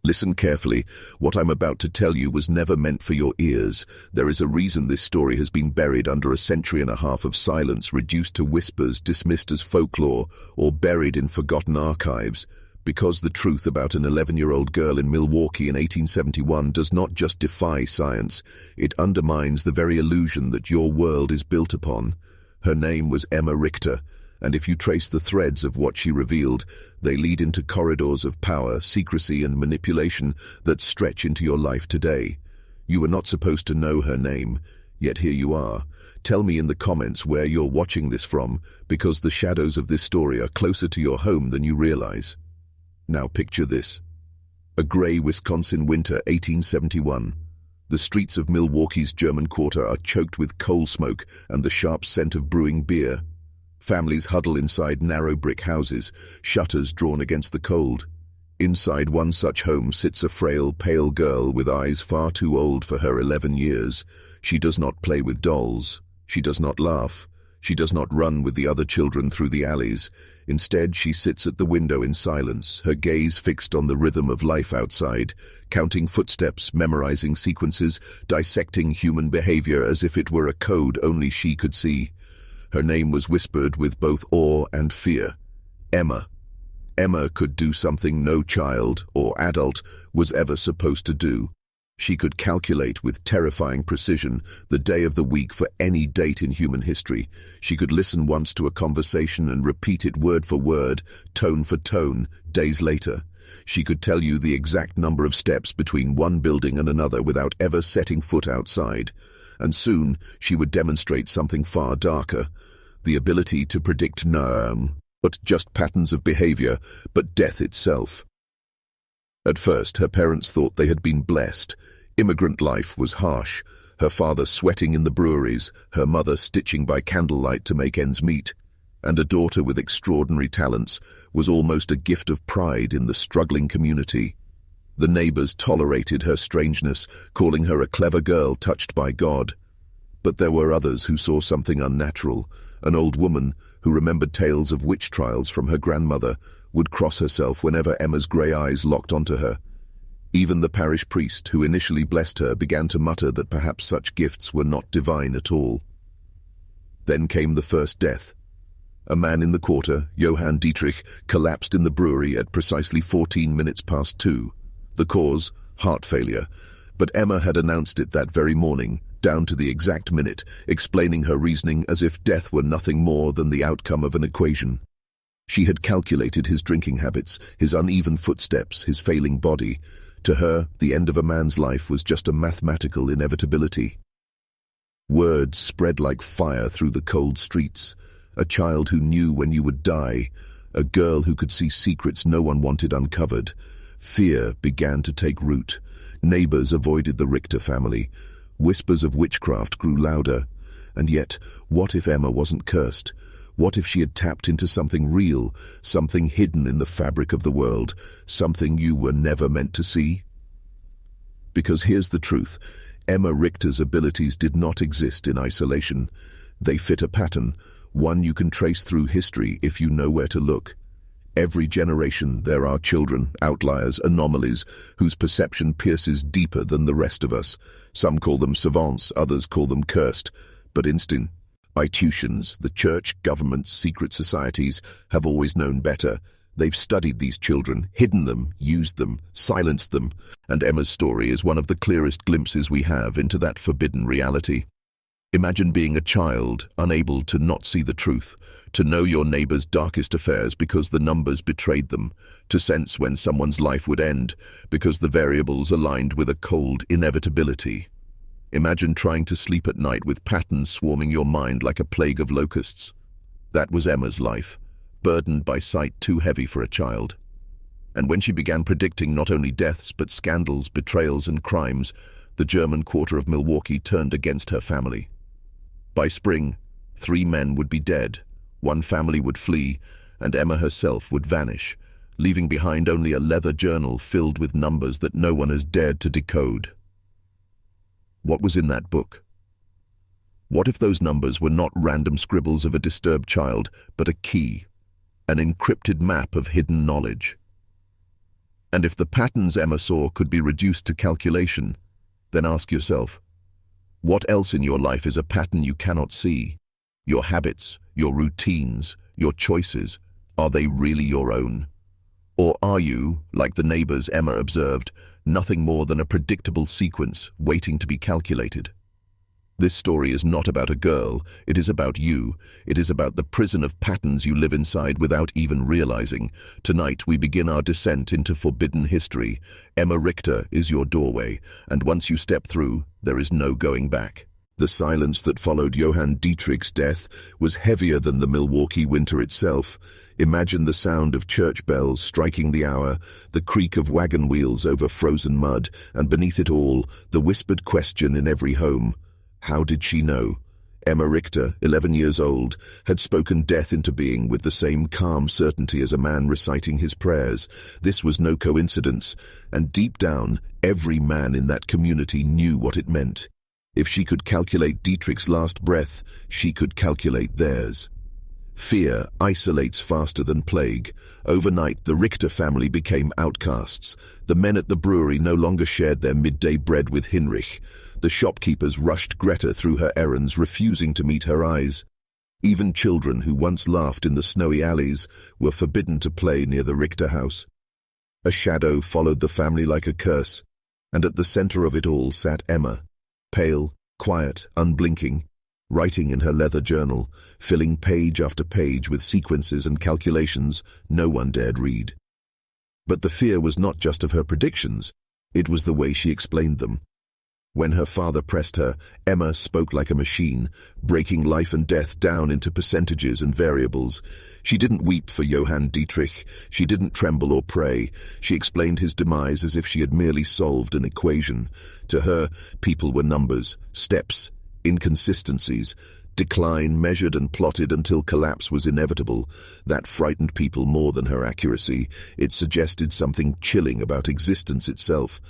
Listen carefully. What I'm about to tell you was never meant for your ears. There is a reason this story has been buried under a century and a half of silence, reduced to whispers, dismissed as folklore, or buried in forgotten archives. Because the truth about an 11-year-old girl in Milwaukee in 1871 does not just defy science, it undermines the very illusion that your world is built upon. Her name was Emma Richter, and if you trace the threads of what she revealed, they lead into corridors of power, secrecy, and manipulation that stretch into your life today. You were not supposed to know her name, yet here you are. Tell me in the comments where you're watching this from, because the shadows of this story are closer to your home than you realize. Now picture this. A gray Wisconsin winter, 1871. The streets of Milwaukee's German Quarter are choked with coal smoke and the sharp scent of brewing beer. Families huddle inside narrow brick houses, shutters drawn against the cold. Inside one such home sits a frail, pale girl with eyes far too old for her 11 years. She does not play with dolls. She does not laugh. She does not run with the other children through the alleys. Instead, she sits at the window in silence, her gaze fixed on the rhythm of life outside, counting footsteps, memorizing sequences, dissecting human behavior as if it were a code only she could see. Her name was whispered with both awe and fear. Emma. Emma could do something no child or adult was ever supposed to do. She could calculate with terrifying precision the day of the week for any date in human history. She could listen once to a conversation and repeat it word for word, tone for tone, days later. She could tell you the exact number of steps between one building and another without ever setting foot outside. And soon she would demonstrate something far darker, the ability to predict not just patterns of behavior, but death itself. At first, her parents thought they had been blessed. Immigrant life was harsh, her father sweating in the breweries, her mother stitching by candlelight to make ends meet, and a daughter with extraordinary talents was almost a gift of pride in the struggling community. The neighbors tolerated her strangeness, calling her a clever girl touched by God. But there were others who saw something unnatural. An old woman, who remembered tales of witch trials from her grandmother, would cross herself whenever Emma's grey eyes locked onto her. Even the parish priest, who initially blessed her, began to mutter that perhaps such gifts were not divine at all. Then came the first death. A man in the quarter, Johann Dietrich, collapsed in the brewery at precisely 14 minutes past 2. The cause, heart failure, but Emma had announced it that very morning, down to the exact minute, explaining her reasoning as if death were nothing more than the outcome of an equation. She had calculated his drinking habits, his uneven footsteps, his failing body. To her, the end of a man's life was just a mathematical inevitability. Word spread like fire through the cold streets. A child who knew when you would die, a girl who could see secrets no one wanted uncovered. Fear began to take root. Neighbors avoided the Richter family. Whispers of witchcraft grew louder. And yet, what if Emma wasn't cursed? What if she had tapped into something real, something hidden in the fabric of the world, something you were never meant to see? Because here's the truth. Emma Richter's abilities did not exist in isolation. They fit a pattern, one you can trace through history if you know where to look. Every generation there are children, outliers, anomalies, whose perception pierces deeper than the rest of us. Some call them savants, others call them cursed. But institutions, the church, governments, secret societies, have always known better. They've studied these children, hidden them, used them, silenced them, and Emma's story is one of the clearest glimpses we have into that forbidden reality. Imagine being a child, unable to not see the truth, to know your neighbor's darkest affairs because the numbers betrayed them, to sense when someone's life would end because the variables aligned with a cold inevitability. Imagine trying to sleep at night with patterns swarming your mind like a plague of locusts. That was Emma's life, burdened by sight too heavy for a child. And when she began predicting not only deaths but scandals, betrayals, and crimes, the German Quarter of Milwaukee turned against her family. By spring, 3 men would be dead, 1 family would flee, and Emma herself would vanish, leaving behind only a leather journal filled with numbers that no one has dared to decode. What was in that book? What if those numbers were not random scribbles of a disturbed child, but a key, an encrypted map of hidden knowledge? And if the patterns Emma saw could be reduced to calculation, then ask yourself, what else in your life is a pattern you cannot see? Your habits, your routines, your choices, are they really your own? Or are you, like the neighbors Emma observed, nothing more than a predictable sequence waiting to be calculated? This story is not about a girl, it is about you. It is about the prison of patterns you live inside without even realizing. Tonight we begin our descent into forbidden history. Emma Richter is your doorway, and once you step through, there is no going back. The silence that followed Johann Dietrich's death was heavier than the Milwaukee winter itself. Imagine the sound of church bells striking the hour, the creak of wagon wheels over frozen mud, and beneath it all, the whispered question in every home. How did she know? Emma Richter, 11 years old, had spoken death into being with the same calm certainty as a man reciting his prayers. This was no coincidence, and deep down, every man in that community knew what it meant. If she could calculate Dietrich's last breath, she could calculate theirs. Fear isolates faster than plague. Overnight, the Richter family became outcasts. The men at the brewery no longer shared their midday bread with Hinrich. The shopkeepers rushed Greta through her errands, refusing to meet her eyes. Even children who once laughed in the snowy alleys were forbidden to play near the Richter house. A shadow followed the family like a curse, and at the center of it all sat Emma, pale, quiet, unblinking, writing in her leather journal, filling page after page with sequences and calculations no one dared read. But the fear was not just of her predictions, it was the way she explained them. When her father pressed her, Emma spoke like a machine, breaking life and death down into percentages and variables. She didn't weep for Johann Dietrich, she didn't tremble or pray. She explained his demise as if she had merely solved an equation. To her, people were numbers, steps, inconsistencies, decline measured and plotted until collapse was inevitable. That frightened people more than her accuracy. It suggested something chilling about existence itself.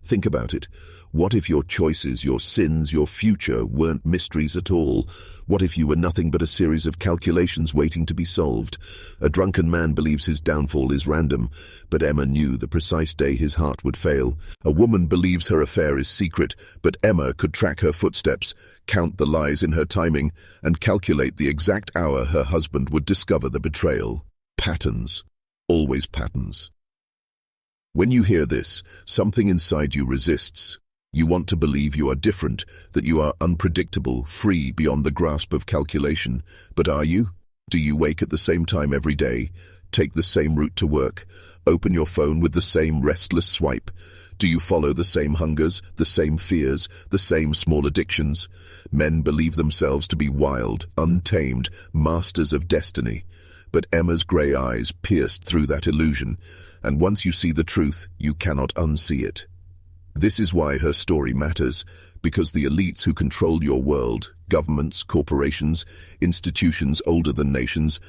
Think about it. What if your choices, your sins, your future weren't mysteries at all? What if you were nothing but a series of calculations waiting to be solved? A drunken man believes his downfall is random, but Emma knew the precise day his heart would fail. A woman believes her affair is secret, but Emma could track her footsteps, count the lies in her timing, and calculate the exact hour her husband would discover the betrayal. Patterns. Always patterns. When you hear this, something inside you resists. You want to believe you are different, that you are unpredictable, free beyond the grasp of calculation. But are you? Do you wake at the same time every day, take the same route to work, open your phone with the same restless swipe? Do you follow the same hungers, the same fears, the same small addictions? Men believe themselves to be wild, untamed, masters of destiny. But Emma's grey eyes pierced through that illusion, and once you see the truth, you cannot unsee it. This is why her story matters, because the elites who control your world, governments, corporations, institutions older than nations,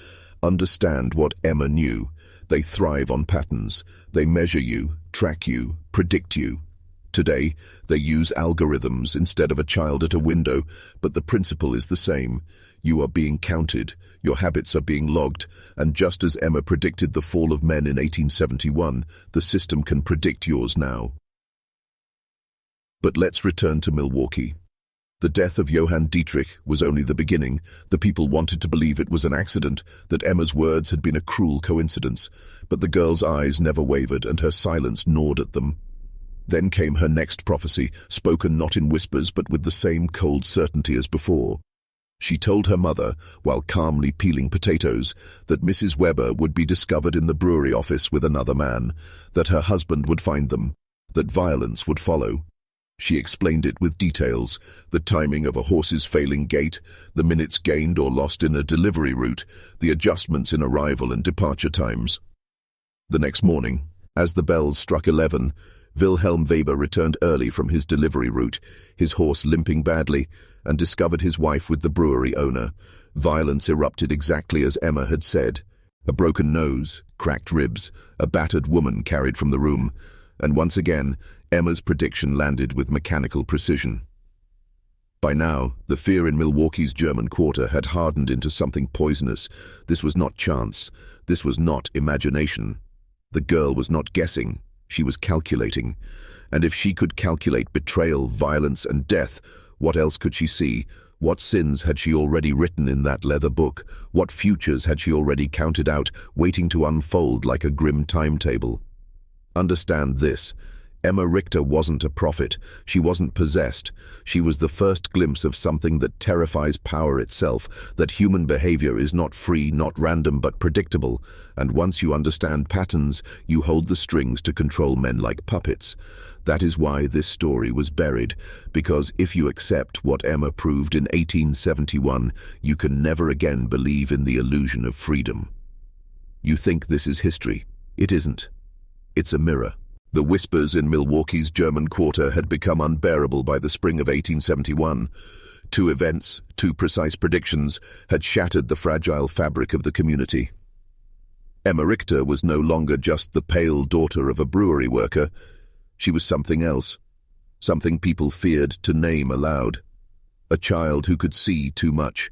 understand what Emma knew. They thrive on patterns. They measure you, track you, predict you. Today, they use algorithms instead of a child at a window, but the principle is the same. You are being counted, your habits are being logged, and just as Emma predicted the fall of men in 1871, the system can predict yours now. But let's return to Milwaukee. The death of Johann Dietrich was only the beginning. The people wanted to believe it was an accident, that Emma's words had been a cruel coincidence, but the girl's eyes never wavered and her silence gnawed at them. Then came her next prophecy, spoken not in whispers but with the same cold certainty as before. She told her mother, while calmly peeling potatoes, that Mrs. Weber would be discovered in the brewery office with another man, that her husband would find them, that violence would follow. She explained it with details, the timing of a horse's failing gait, the minutes gained or lost in a delivery route, the adjustments in arrival and departure times. The next morning, as the bells struck 11, Wilhelm Weber returned early from his delivery route, his horse limping badly, and discovered his wife with the brewery owner. Violence erupted exactly as Emma had said. A broken nose, cracked ribs, a battered woman carried from the room, and once again, Emma's prediction landed with mechanical precision. By now, the fear in Milwaukee's German quarter had hardened into something poisonous. This was not chance. This was not imagination. The girl was not guessing. She was calculating. And if she could calculate betrayal, violence, and death, what else could she see? What sins had she already written in that leather book? What futures had she already counted out, waiting to unfold like a grim timetable? Understand this. Emma Richter wasn't a prophet. She wasn't possessed. She was the first glimpse of something that terrifies power itself, that human behavior is not free, not random, but predictable. And once you understand patterns, you hold the strings to control men like puppets. That is why this story was buried, because if you accept what Emma proved in 1871, you can never again believe in the illusion of freedom. You think this is history. It isn't. It's a mirror. The whispers in Milwaukee's German Quarter had become unbearable by the spring of 1871. Two events, two precise predictions, had shattered the fragile fabric of the community. Emma Richter was no longer just the pale daughter of a brewery worker. She was something else, something people feared to name aloud. A child who could see too much,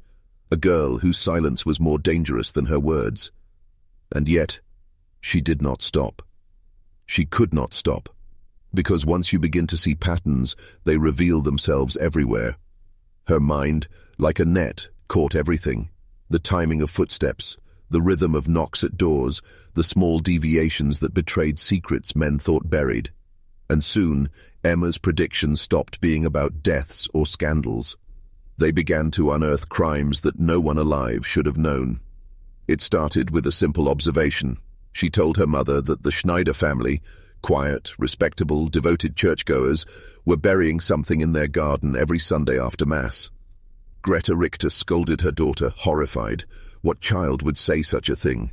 a girl whose silence was more dangerous than her words. And yet, she did not stop. She could not stop, because once you begin to see patterns, they reveal themselves everywhere. Her mind, like a net, caught everything. The timing of footsteps, the rhythm of knocks at doors, the small deviations that betrayed secrets men thought buried. And soon, Emma's predictions stopped being about deaths or scandals. They began to unearth crimes that no one alive should have known. It started with a simple observation. She told her mother that the Schneider family, quiet, respectable, devoted churchgoers, were burying something in their garden every Sunday after Mass. Greta Richter scolded her daughter, horrified. What child would say such a thing?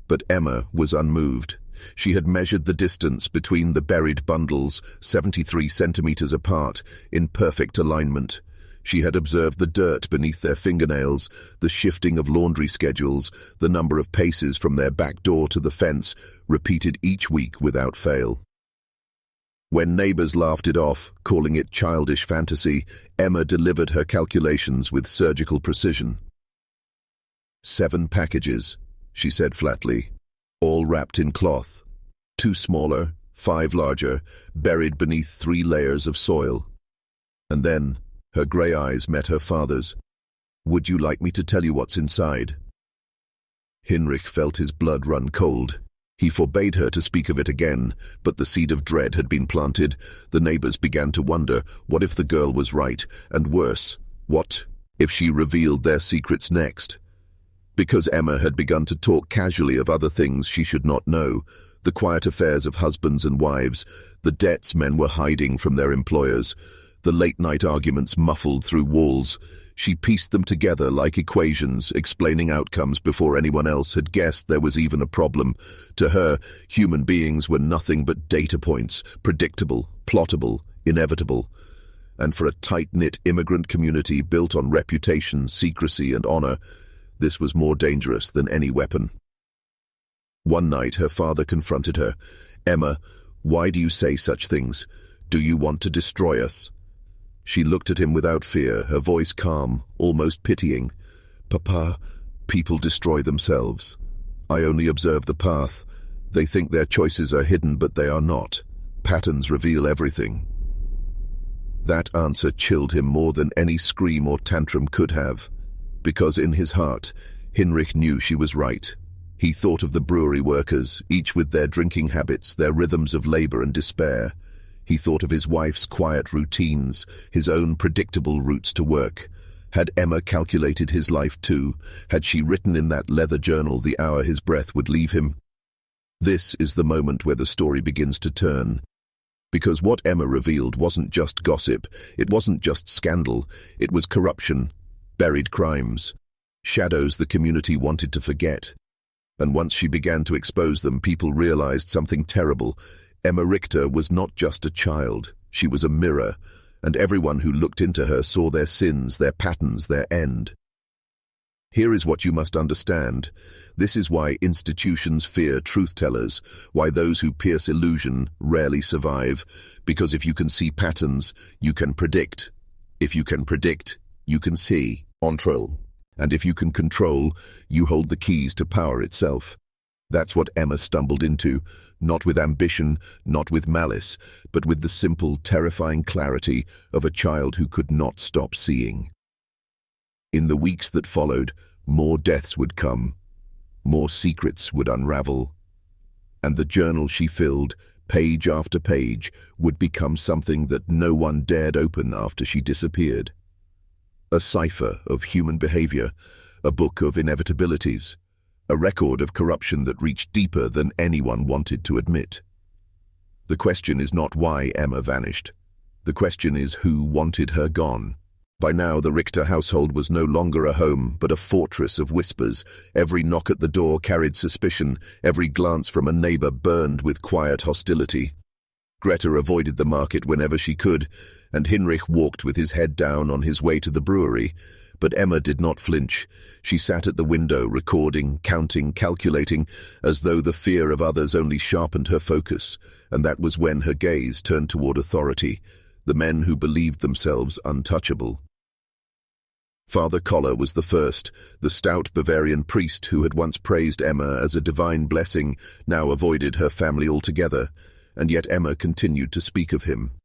But Emma was unmoved. She had measured the distance between the buried bundles, 73 centimeters apart, in perfect alignment. She had observed the dirt beneath their fingernails, the shifting of laundry schedules, the number of paces from their back door to the fence, repeated each week without fail. When neighbors laughed it off, calling it childish fantasy, Emma delivered her calculations with surgical precision. 7 packages, she said flatly, all wrapped in cloth. 2 smaller, 5 larger, buried beneath 3 layers of soil. And then, her grey eyes met her father's. "Would you like me to tell you what's inside?" Hinrich felt his blood run cold. He forbade her to speak of it again, but the seed of dread had been planted. The neighbors began to wonder, what if the girl was right, and worse, what if she revealed their secrets next? Because Emma had begun to talk casually of other things she should not know, the quiet affairs of husbands and wives, the debts men were hiding from their employers, the late-night arguments muffled through walls. She pieced them together like equations, explaining outcomes before anyone else had guessed there was even a problem. To her, human beings were nothing but data points, predictable, plottable, inevitable. And for a tight-knit immigrant community built on reputation, secrecy, and honor, this was more dangerous than any weapon. One night, her father confronted her. "Emma, why do you say such things? Do you want to destroy us?" She looked at him without fear, her voice calm, almost pitying. "Papa, people destroy themselves. I only observe the path. They think their choices are hidden, but they are not. Patterns reveal everything." That answer chilled him more than any scream or tantrum could have, because in his heart, Hinrich knew she was right. He thought of the brewery workers, each with their drinking habits, their rhythms of labor and despair. He thought of his wife's quiet routines, his own predictable routes to work. Had Emma calculated his life too? Had she written in that leather journal the hour his breath would leave him? This is the moment where the story begins to turn. Because what Emma revealed wasn't just gossip, it wasn't just scandal, it was corruption, buried crimes, shadows the community wanted to forget. And once she began to expose them, people realized something terrible. Emma Richter was not just a child, she was a mirror, and everyone who looked into her saw their sins, their patterns, their end. Here is what you must understand. This is why institutions fear truth-tellers, why those who pierce illusion rarely survive, because if you can see patterns, you can predict. If you can predict, you can see. Control. And if you can control, you hold the keys to power itself. That's what Emma stumbled into, not with ambition, not with malice, but with the simple, terrifying clarity of a child who could not stop seeing. In the weeks that followed, more deaths would come, more secrets would unravel, and the journal she filled, page after page, would become something that no one dared open after she disappeared. A cipher of human behavior, a book of inevitabilities, a record of corruption that reached deeper than anyone wanted to admit. The question is not why Emma vanished. The question is who wanted her gone. By now, the Richter household was no longer a home, but a fortress of whispers. Every knock at the door carried suspicion, every glance from a neighbor burned with quiet hostility. Greta avoided the market whenever she could, and Hinrich walked with his head down on his way to the brewery. But Emma did not flinch. She sat at the window, recording, counting, calculating, as though the fear of others only sharpened her focus, and that was when her gaze turned toward authority, the men who believed themselves untouchable. Father Koller was the first, the stout Bavarian priest who had once praised Emma as a divine blessing, now avoided her family altogether, and yet Emma continued to speak of him.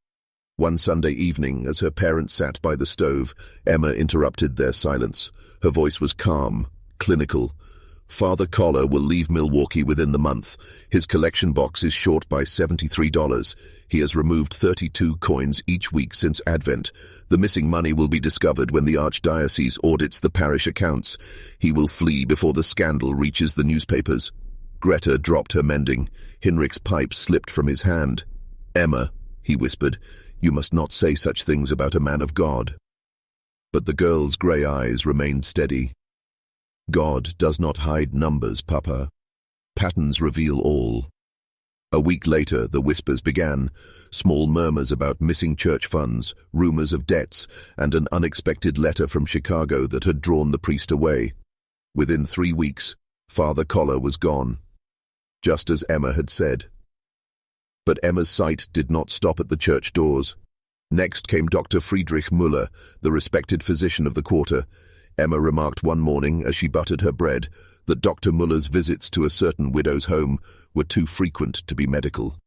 One Sunday evening, as her parents sat by the stove, Emma interrupted their silence. Her voice was calm, clinical. Father Koller will leave Milwaukee within the month. His collection box is short by $73. He has removed 32 coins each week since Advent. The missing money will be discovered when the archdiocese audits the parish accounts. He will flee before the scandal reaches the newspapers. Greta dropped her mending. Hinrich's pipe slipped from his hand. "Emma," he whispered, "you must not say such things about a man of God." But the girl's grey eyes remained steady. "God does not hide numbers, Papa. Patterns reveal all." A week later, the whispers began, small murmurs about missing church funds, rumors of debts, and an unexpected letter from Chicago that had drawn the priest away. Within 3 weeks, Father Koller was gone, just as Emma had said. But Emma's sight did not stop at the church doors. Next came Dr. Friedrich Müller, the respected physician of the quarter. Emma remarked one morning, as she buttered her bread, that Dr. Müller's visits to a certain widow's home were too frequent to be medical.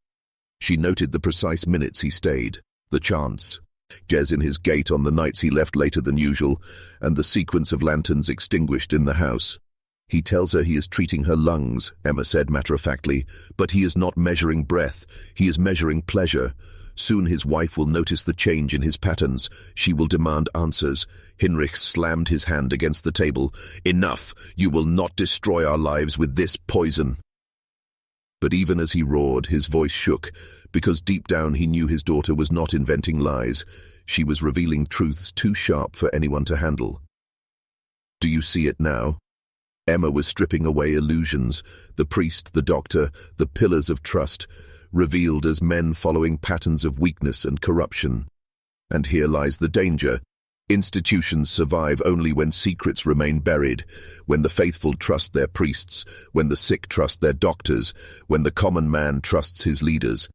She noted the precise minutes he stayed, the chance, Jez in his gait on the nights he left later than usual, and the sequence of lanterns extinguished in the house. "He tells her he is treating her lungs," Emma said matter-of-factly, "but he is not measuring breath, he is measuring pleasure. Soon his wife will notice the change in his patterns. She will demand answers." Hinrich slammed his hand against the table. "Enough! You will not destroy our lives with this poison." But even as he roared, his voice shook, because deep down he knew his daughter was not inventing lies. She was revealing truths too sharp for anyone to handle. "Do you see it now?" Emma was stripping away illusions, the priest, the doctor, the pillars of trust, revealed as men following patterns of weakness and corruption. And here lies the danger. Institutions survive only when secrets remain buried, when the faithful trust their priests, when the sick trust their doctors, when the common man trusts his leaders.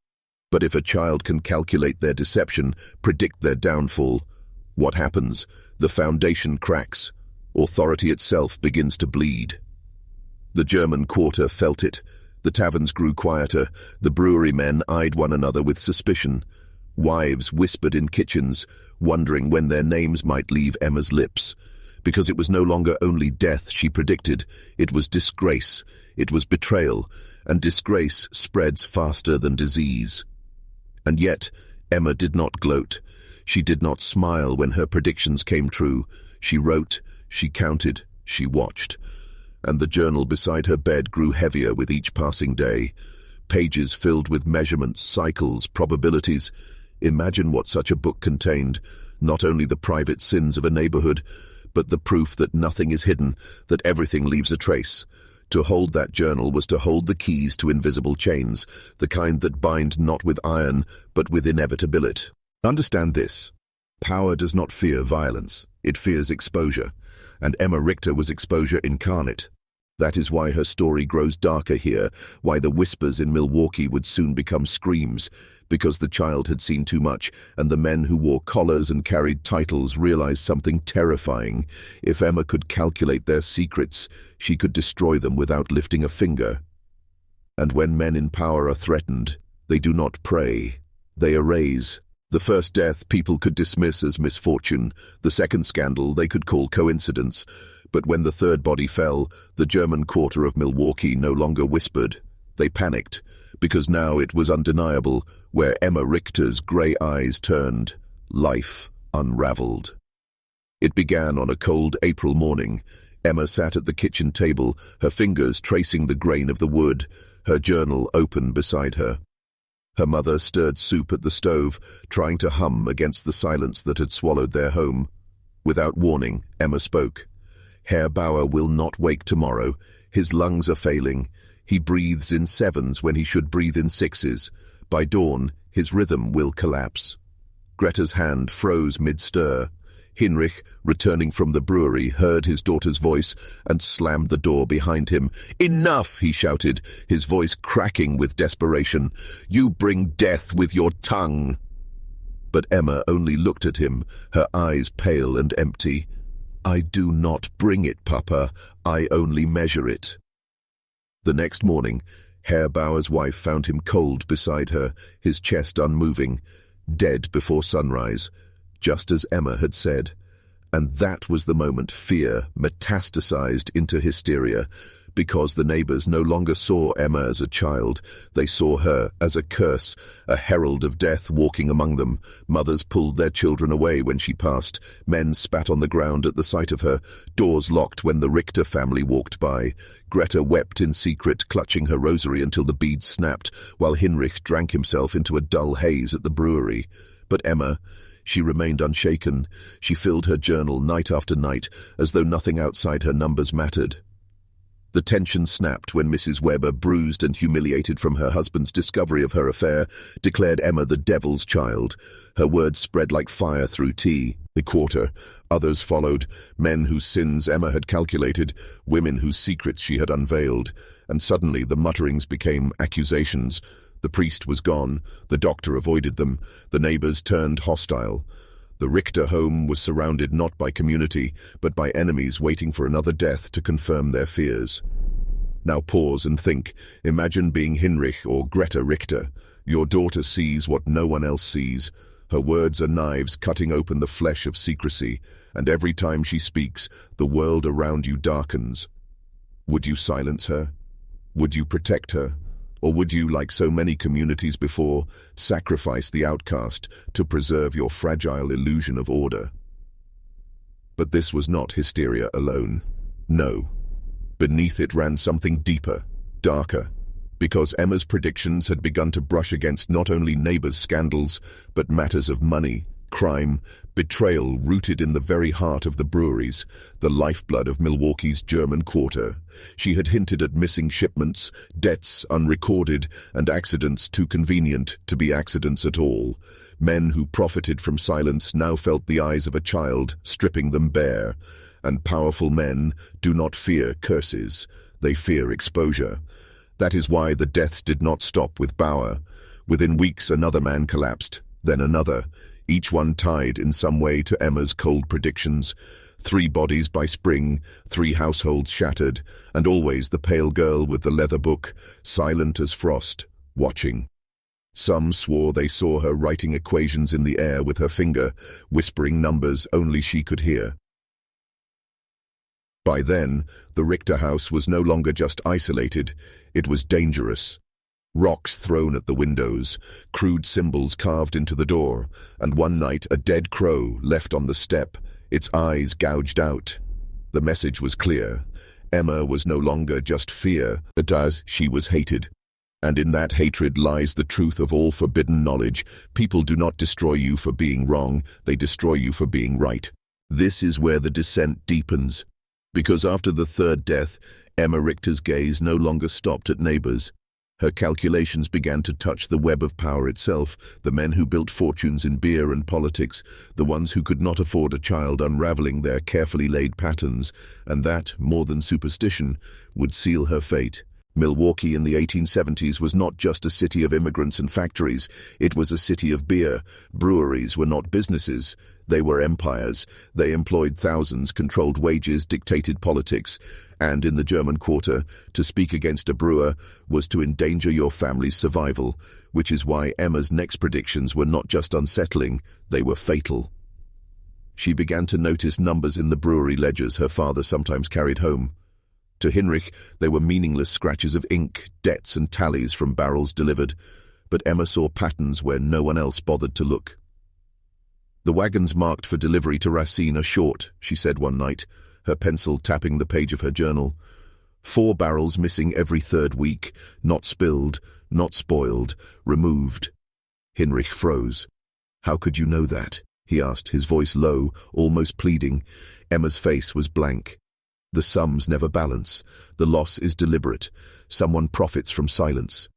But if a child can calculate their deception, predict their downfall, what happens? The foundation cracks. Authority itself begins to bleed. The German quarter felt it. The taverns grew quieter. The brewery men eyed one another with suspicion. Wives whispered in kitchens, wondering when their names might leave Emma's lips. Because it was no longer only death she predicted, it was disgrace, it was betrayal, and disgrace spreads faster than disease. And yet, Emma did not gloat. She did not smile when her predictions came true. She wrote, she counted, she watched. And the journal beside her bed grew heavier with each passing day. Pages filled with measurements, cycles, probabilities. Imagine what such a book contained, not only the private sins of a neighborhood, but the proof that nothing is hidden, that everything leaves a trace. To hold that journal was to hold the keys to invisible chains, the kind that bind not with iron, but with inevitability. Understand this. Power does not fear violence, it fears exposure. And Emma Richter was exposure incarnate. That is why her story grows darker here, why the whispers in Milwaukee would soon become screams, because the child had seen too much, and the men who wore collars and carried titles realized something terrifying. If Emma could calculate their secrets, she could destroy them without lifting a finger. And when men in power are threatened, they do not pray, they erase. The first death people could dismiss as misfortune, the second scandal they could call coincidence. But when the third body fell, the German quarter of Milwaukee no longer whispered. They panicked, because now it was undeniable where Emma Richter's grey eyes turned. Life unraveled. It began on a cold April morning. Emma sat at the kitchen table, her fingers tracing the grain of the wood, her journal open beside her. Her mother stirred soup at the stove, trying to hum against the silence that had swallowed their home. Without warning, Emma spoke. Herr Bauer will not wake tomorrow. His lungs are failing. He breathes in sevens when he should breathe in sixes. By dawn, his rhythm will collapse. Greta's hand froze mid-stir. Hinrich, returning from the brewery, heard his daughter's voice and slammed the door behind him. "Enough!" he shouted, his voice cracking with desperation. "You bring death with your tongue!" But Emma only looked at him, her eyes pale and empty. "I do not bring it, Papa. I only measure it." The next morning, Herr Bauer's wife found him cold beside her, his chest unmoving, dead before sunrise, just as Emma had said. And that was the moment fear metastasized into hysteria, because the neighbors no longer saw Emma as a child. They saw her as a curse, a herald of death walking among them. Mothers pulled their children away when she passed. Men spat on the ground at the sight of her. Doors locked when the Richter family walked by. Greta wept in secret, clutching her rosary until the beads snapped, while Hinrich drank himself into a dull haze at the brewery. But Emma, she remained unshaken. She filled her journal night after night, as though nothing outside her numbers mattered. The tension snapped when Mrs. Weber, bruised and humiliated from her husband's discovery of her affair, declared Emma the devil's child. Her words spread like fire through tea. The quarter. Others followed, men whose sins Emma had calculated, women whose secrets she had unveiled. And suddenly the mutterings became accusations. The priest was gone, the doctor avoided them, the neighbors turned hostile. The Richter home was surrounded not by community, but by enemies waiting for another death to confirm their fears. Now pause and think. Imagine being Hinrich or Greta Richter. Your daughter sees what no one else sees. Her words are knives cutting open the flesh of secrecy, and every time she speaks, the world around you darkens. Would you silence her? Would you protect her? Or would you, like so many communities before, sacrifice the outcast to preserve your fragile illusion of order? But this was not hysteria alone. No. Beneath it ran something deeper, darker, because Emma's predictions had begun to brush against not only neighbors' scandals, but matters of money, crime, betrayal rooted in the very heart of the breweries, the lifeblood of Milwaukee's German quarter. She had hinted at missing shipments, debts unrecorded, and accidents too convenient to be accidents at all. Men who profited from silence now felt the eyes of a child, stripping them bare. And powerful men do not fear curses, they fear exposure. That is why the deaths did not stop with Bauer. Within weeks another man collapsed, then another, each one tied in some way to Emma's cold predictions. 3 bodies by spring, 3 households shattered, and always the pale girl with the leather book, silent as frost, watching. Some swore they saw her writing equations in the air with her finger, whispering numbers only she could hear. By then, the Richter house was no longer just isolated, it was dangerous. Rocks thrown at the windows, crude symbols carved into the door, and one night a dead crow left on the step, its eyes gouged out. The message was clear. Emma was no longer just fear, but as she was hated. And in that hatred lies the truth of all forbidden knowledge. People do not destroy you for being wrong, they destroy you for being right. This is where the descent deepens. Because after the third death, Emma Richter's gaze no longer stopped at neighbors. Her calculations began to touch the web of power itself, the men who built fortunes in beer and politics, the ones who could not afford a child unraveling their carefully laid patterns, and that, more than superstition, would seal her fate. Milwaukee in the 1870s was not just a city of immigrants and factories, it was a city of beer. Breweries were not businesses, They were empires. They employed thousands, controlled wages, dictated politics, and in the German Quarter, to speak against a brewer was to endanger your family's survival, which is why Emma's next predictions were not just unsettling, they were fatal. She began to notice numbers in the brewery ledgers her father sometimes carried home. To Hinrich, they were meaningless scratches of ink, debts and tallies from barrels delivered, but Emma saw patterns where no one else bothered to look. "The wagons marked for delivery to Racine are short," she said one night, her pencil tapping the page of her journal. 4 barrels missing every 3rd week, not spilled, not spoiled, removed. Hinrich froze. "How could you know that?" he asked, his voice low, almost pleading. Emma's face was blank. "The sums never balance. The loss is deliberate. Someone profits from silence."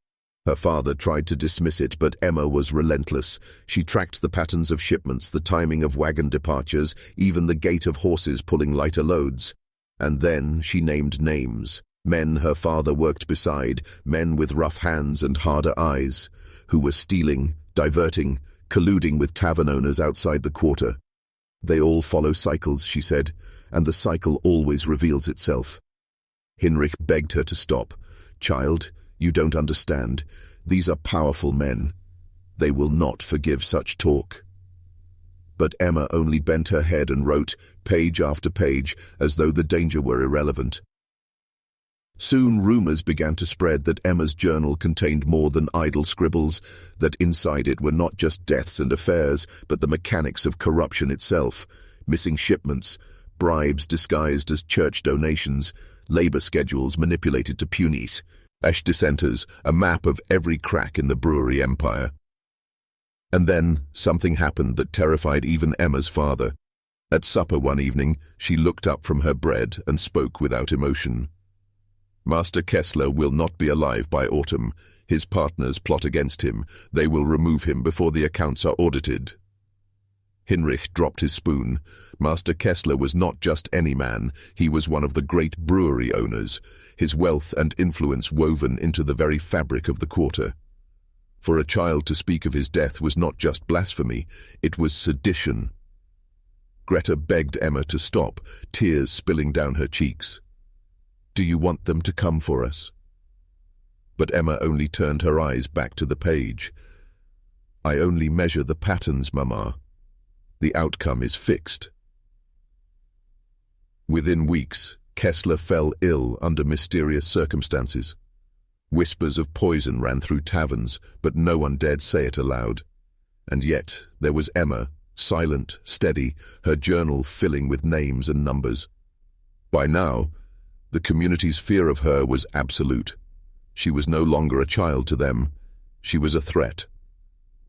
Her father tried to dismiss it, but Emma was relentless. She tracked the patterns of shipments, the timing of wagon departures, even the gait of horses pulling lighter loads. And then she named names. Men her father worked beside, men with rough hands and harder eyes, who were stealing, diverting, colluding with tavern owners outside the quarter. "They all follow cycles," she said, "and the cycle always reveals itself." Hinrich begged her to stop. "Child, you don't understand. These are powerful men. They will not forgive such talk." But Emma only bent her head and wrote, page after page, as though the danger were irrelevant. Soon rumors began to spread that Emma's journal contained more than idle scribbles, that inside it were not just deaths and affairs, but the mechanics of corruption itself. Missing shipments, bribes disguised as church donations, labor schedules manipulated to punies, dissenters, a map of every crack in the brewery empire. And then something happened that terrified even Emma's father. At supper one evening, she looked up from her bread and spoke without emotion. "Master Kessler will not be alive by autumn. His partners plot against him. They will remove him before the accounts are audited." Hinrich dropped his spoon. Master Kessler was not just any man. He was one of the great brewery owners, his wealth and influence woven into the very fabric of the quarter. For a child to speak of his death was not just blasphemy, it was sedition. Greta begged Emma to stop, tears spilling down her cheeks. "Do you want them to come for us?" But Emma only turned her eyes back to the page. "I only measure the patterns, Mama. The outcome is fixed." Within weeks, Kessler fell ill under mysterious circumstances. Whispers of poison ran through taverns, but no one dared say it aloud. And yet, there was Emma, silent, steady, her journal filling with names and numbers. By now, the community's fear of her was absolute. She was no longer a child to them. She was a threat.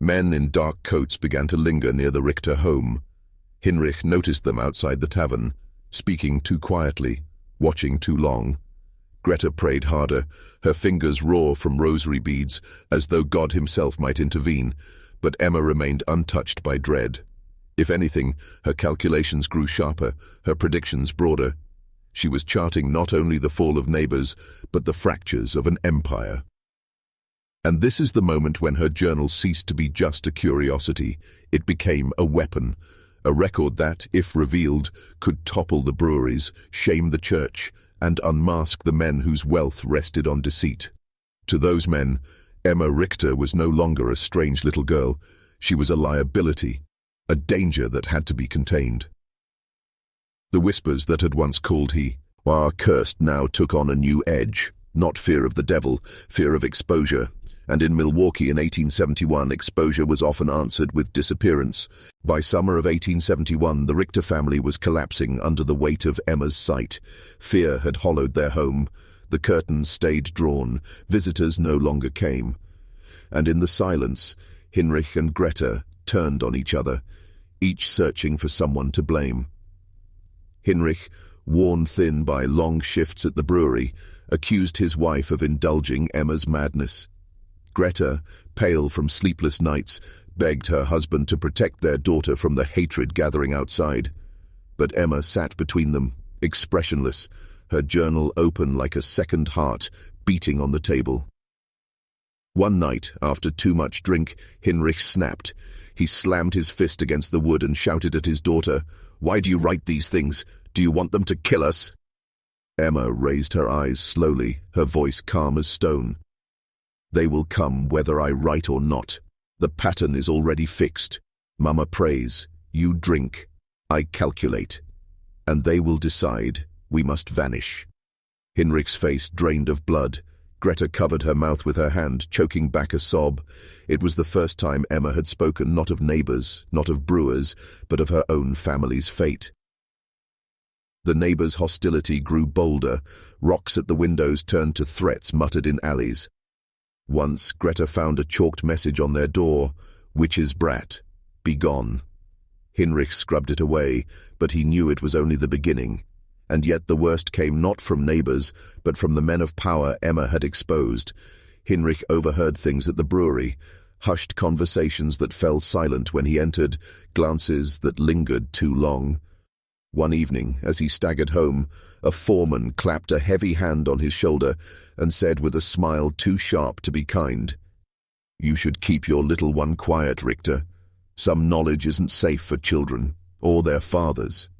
Men in dark coats began to linger near the Richter home. Hinrich noticed them outside the tavern, speaking too quietly, watching too long. Greta prayed harder, her fingers raw from rosary beads, as though God himself might intervene, but Emma remained untouched by dread. If anything, her calculations grew sharper, her predictions broader. She was charting not only the fall of neighbors, but the fractures of an empire. And this is the moment when her journal ceased to be just a curiosity. It became a weapon, a record that, if revealed, could topple the breweries, shame the church, and unmask the men whose wealth rested on deceit. To those men, Emma Richter was no longer a strange little girl. She was a liability, a danger that had to be contained. The whispers that had once called he are cursed now took on a new edge. Not fear of the devil, fear of exposure. And in Milwaukee in 1871, exposure was often answered with disappearance. By summer of 1871, the Richter family was collapsing under the weight of Emma's sight. Fear had hollowed their home. The curtains stayed drawn. Visitors no longer came. And in the silence, Hinrich and Greta turned on each other, each searching for someone to blame. Hinrich, worn thin by long shifts at the brewery, accused his wife of indulging Emma's madness. Greta, pale from sleepless nights, begged her husband to protect their daughter from the hatred gathering outside. But Emma sat between them, expressionless, her journal open like a second heart beating on the table. One night, after too much drink, Hinrich snapped. He slammed his fist against the wood and shouted at his daughter, "Why do you write these things? Do you want them to kill us?" Emma raised her eyes slowly, her voice calm as stone. "They will come whether I write or not. The pattern is already fixed. Mama prays, you drink, I calculate. And they will decide, we must vanish." Hinrich's face drained of blood. Greta covered her mouth with her hand, choking back a sob. It was the first time Emma had spoken not of neighbors, not of brewers, but of her own family's fate. The neighbors' hostility grew bolder. Rocks at the windows turned to threats muttered in alleys. Once, Greta found a chalked message on their door, "Witch's brat, be gone." Hinrich scrubbed it away, but he knew it was only the beginning. And yet the worst came not from neighbors, but from the men of power Emma had exposed. Hinrich overheard things at the brewery, hushed conversations that fell silent when he entered, glances that lingered too long. One evening, as he staggered home, a foreman clapped a heavy hand on his shoulder and said with a smile too sharp to be kind, "You should keep your little one quiet, Richter. Some knowledge isn't safe for children, or their fathers."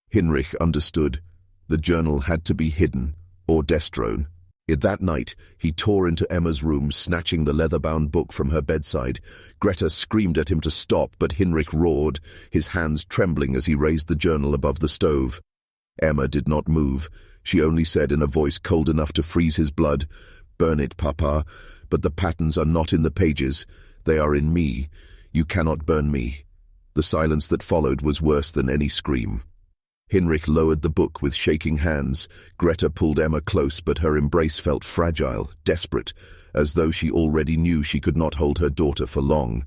Hinrich understood. The journal had to be hidden, or destroyed. That night, he tore into Emma's room, snatching the leather-bound book from her bedside. Greta screamed at him to stop, but Hinrich roared, his hands trembling as he raised the journal above the stove. Emma did not move. She only said in a voice cold enough to freeze his blood, "Burn it, Papa, but the patterns are not in the pages. They are in me. You cannot burn me." The silence that followed was worse than any scream. Hinrich lowered the book with shaking hands. Greta pulled Emma close, but her embrace felt fragile, desperate, as though she already knew she could not hold her daughter for long.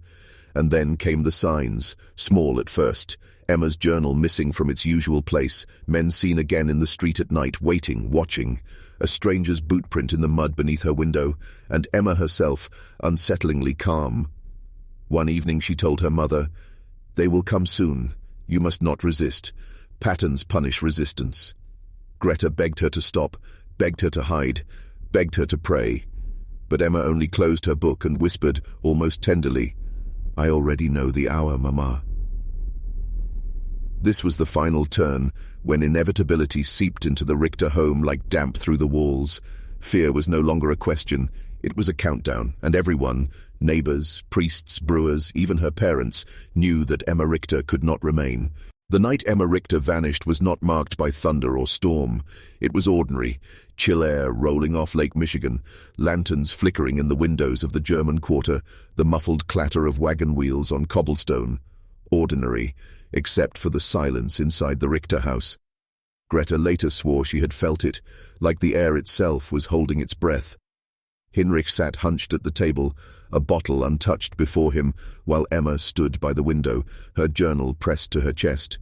And then came the signs, small at first. Emma's journal missing from its usual place, men seen again in the street at night, waiting, watching, a stranger's bootprint in the mud beneath her window, and Emma herself, unsettlingly calm. One evening she told her mother, "They will come soon. You must not resist. Patterns punish resistance." Greta begged her to stop, begged her to hide, begged her to pray. But Emma only closed her book and whispered, almost tenderly, "I already know the hour, Mama." This was the final turn, when inevitability seeped into the Richter home like damp through the walls. Fear was no longer a question. It was a countdown, and everyone, neighbors, priests, brewers, even her parents, knew that Emma Richter could not remain. The night Emma Richter vanished was not marked by thunder or storm. It was ordinary, chill air rolling off Lake Michigan, lanterns flickering in the windows of the German quarter, the muffled clatter of wagon wheels on cobblestone. Ordinary, except for the silence inside the Richter house. Greta later swore she had felt it, like the air itself was holding its breath. Hinrich sat hunched at the table, a bottle untouched before him, while Emma stood by the window, her journal pressed to her chest.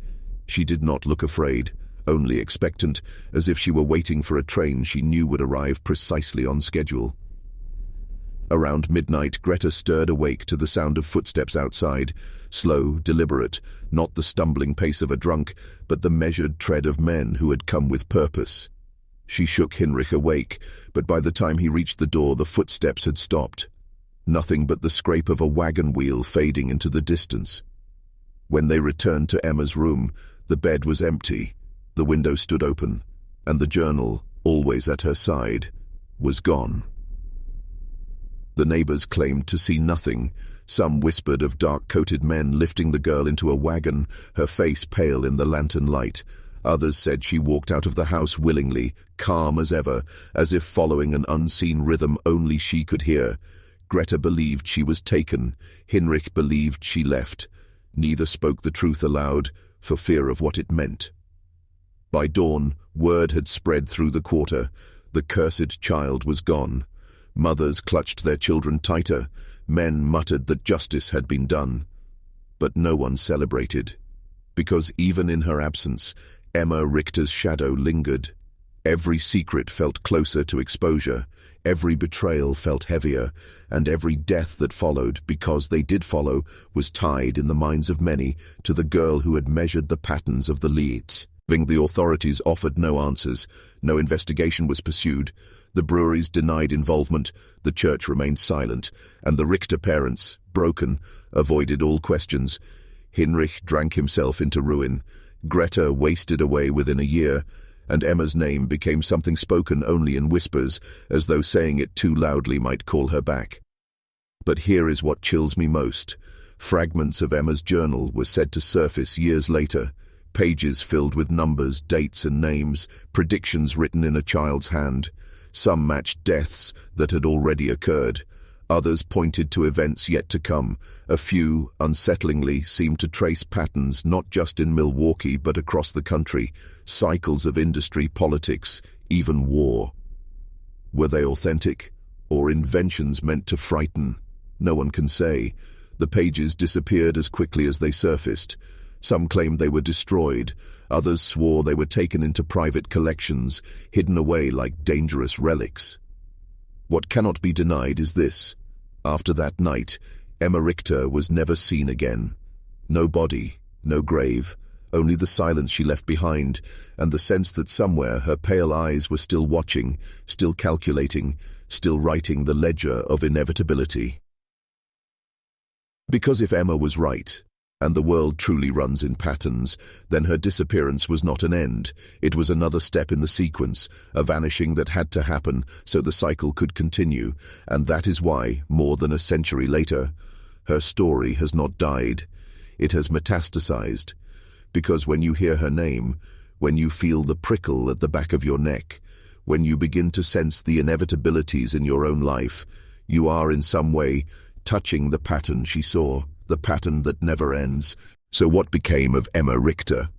She did not look afraid, only expectant, as if she were waiting for a train she knew would arrive precisely on schedule. Around midnight, Greta stirred awake to the sound of footsteps outside, slow, deliberate, not the stumbling pace of a drunk, but the measured tread of men who had come with purpose. She shook Hinrich awake, but by the time he reached the door, the footsteps had stopped. Nothing but the scrape of a wagon wheel fading into the distance. When they returned to Emma's room, the bed was empty, the window stood open, and the journal, always at her side, was gone. The neighbors claimed to see nothing. Some whispered of dark-coated men lifting the girl into a wagon, her face pale in the lantern light. Others said she walked out of the house willingly, calm as ever, as if following an unseen rhythm only she could hear. Greta believed she was taken. Hinrich believed she left. Neither spoke the truth aloud, for fear of what it meant. By dawn, word had spread through the quarter. The cursed child was gone. Mothers clutched their children tighter. Men muttered that justice had been done. But no one celebrated, because even in her absence, Emma Richter's shadow lingered. Every secret felt closer to exposure, every betrayal felt heavier, and every death that followed, because they did follow, was tied in the minds of many to the girl who had measured the patterns of the leads. The authorities offered no answers, no investigation was pursued, the breweries denied involvement, the church remained silent, and the Richter parents, broken, avoided all questions. Heinrich drank himself into ruin, Greta wasted away within a year, and Emma's name became something spoken only in whispers, as though saying it too loudly might call her back. But here is what chills me most. Fragments of Emma's journal were said to surface years later, pages filled with numbers, dates and names, predictions written in a child's hand. Some matched deaths that had already occurred. Others pointed to events yet to come. A few, unsettlingly, seemed to trace patterns not just in Milwaukee but across the country, cycles of industry, politics, even war. Were they authentic, or inventions meant to frighten? No one can say. The pages disappeared as quickly as they surfaced. Some claimed they were destroyed, others swore they were taken into private collections, hidden away like dangerous relics. What cannot be denied is this. After that night, Emma Richter was never seen again. No body, no grave, only the silence she left behind, and the sense that somewhere her pale eyes were still watching, still calculating, still writing the ledger of inevitability. Because if Emma was right, and the world truly runs in patterns, then her disappearance was not an end. It was another step in the sequence, a vanishing that had to happen so the cycle could continue, and that is why, more than a century later, her story has not died. It has metastasized. Because when you hear her name, when you feel the prickle at the back of your neck, when you begin to sense the inevitabilities in your own life, you are in some way touching the pattern she saw. The pattern that never ends. So what became of Emma Richter?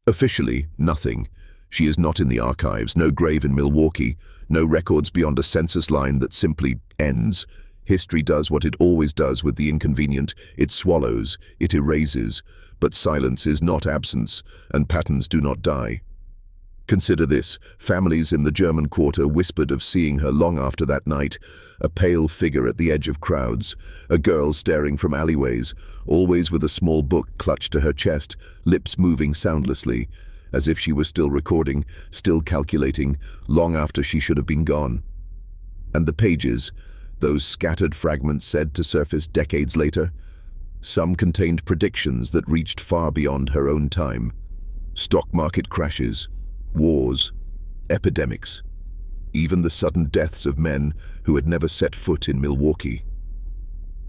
Officially, nothing. She is not in the archives, no grave in Milwaukee, no records beyond a census line that simply ends. History does what it always does with the inconvenient. It swallows, it erases. But silence is not absence, and patterns do not die. Consider this. Families in the German Quarter whispered of seeing her long after that night, a pale figure at the edge of crowds, a girl staring from alleyways, always with a small book clutched to her chest, lips moving soundlessly, as if she was still recording, still calculating, long after she should have been gone. And the pages, those scattered fragments said to surface decades later, some contained predictions that reached far beyond her own time. Stock market crashes, wars, epidemics, even the sudden deaths of men who had never set foot in Milwaukee.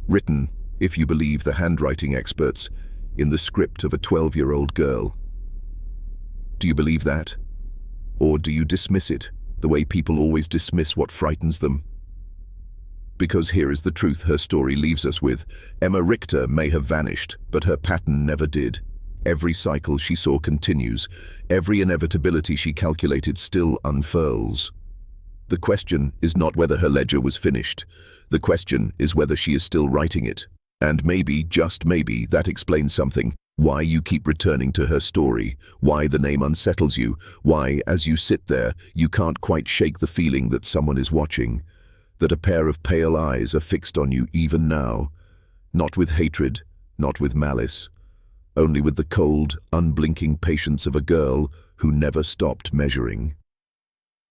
Written, if you believe the handwriting experts, in the script of a 12-year-old girl. Do you believe that? Or do you dismiss it, the way people always dismiss what frightens them? Because here is the truth her story leaves us with. Emma Richter may have vanished, but her pattern never did. Every cycle she saw continues. Every inevitability she calculated still unfurls. The question is not whether her ledger was finished. The question is whether she is still writing it. And maybe, just maybe, that explains something. Why you keep returning to her story. Why the name unsettles you. Why, as you sit there, you can't quite shake the feeling that someone is watching. That a pair of pale eyes are fixed on you even now. Not with hatred, not with malice. Only with the cold, unblinking patience of a girl who never stopped measuring.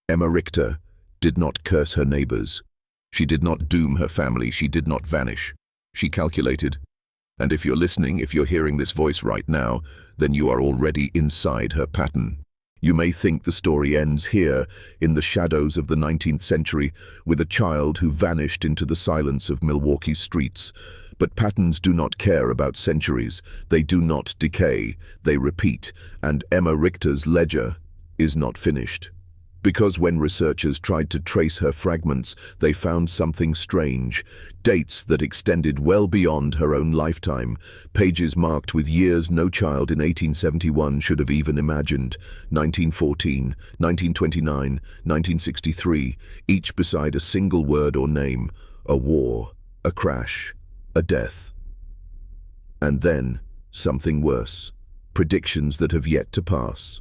Emma Richter did not curse her neighbors. She did not doom her family. She did not vanish. She calculated. And if you're listening, if you're hearing this voice right now, then you are already inside her pattern. You may think the story ends here, in the shadows of the 19th century, with a child who vanished into the silence of Milwaukee's streets. But patterns do not care about centuries. They do not decay. They repeat. And Emma Richter's ledger is not finished. Because when researchers tried to trace her fragments, they found something strange. Dates that extended well beyond her own lifetime. Pages marked with years no child in 1871 should have even imagined. 1914, 1929, 1963, each beside a single word or name. A war, a crash, a death. And then, something worse. Predictions that have yet to pass.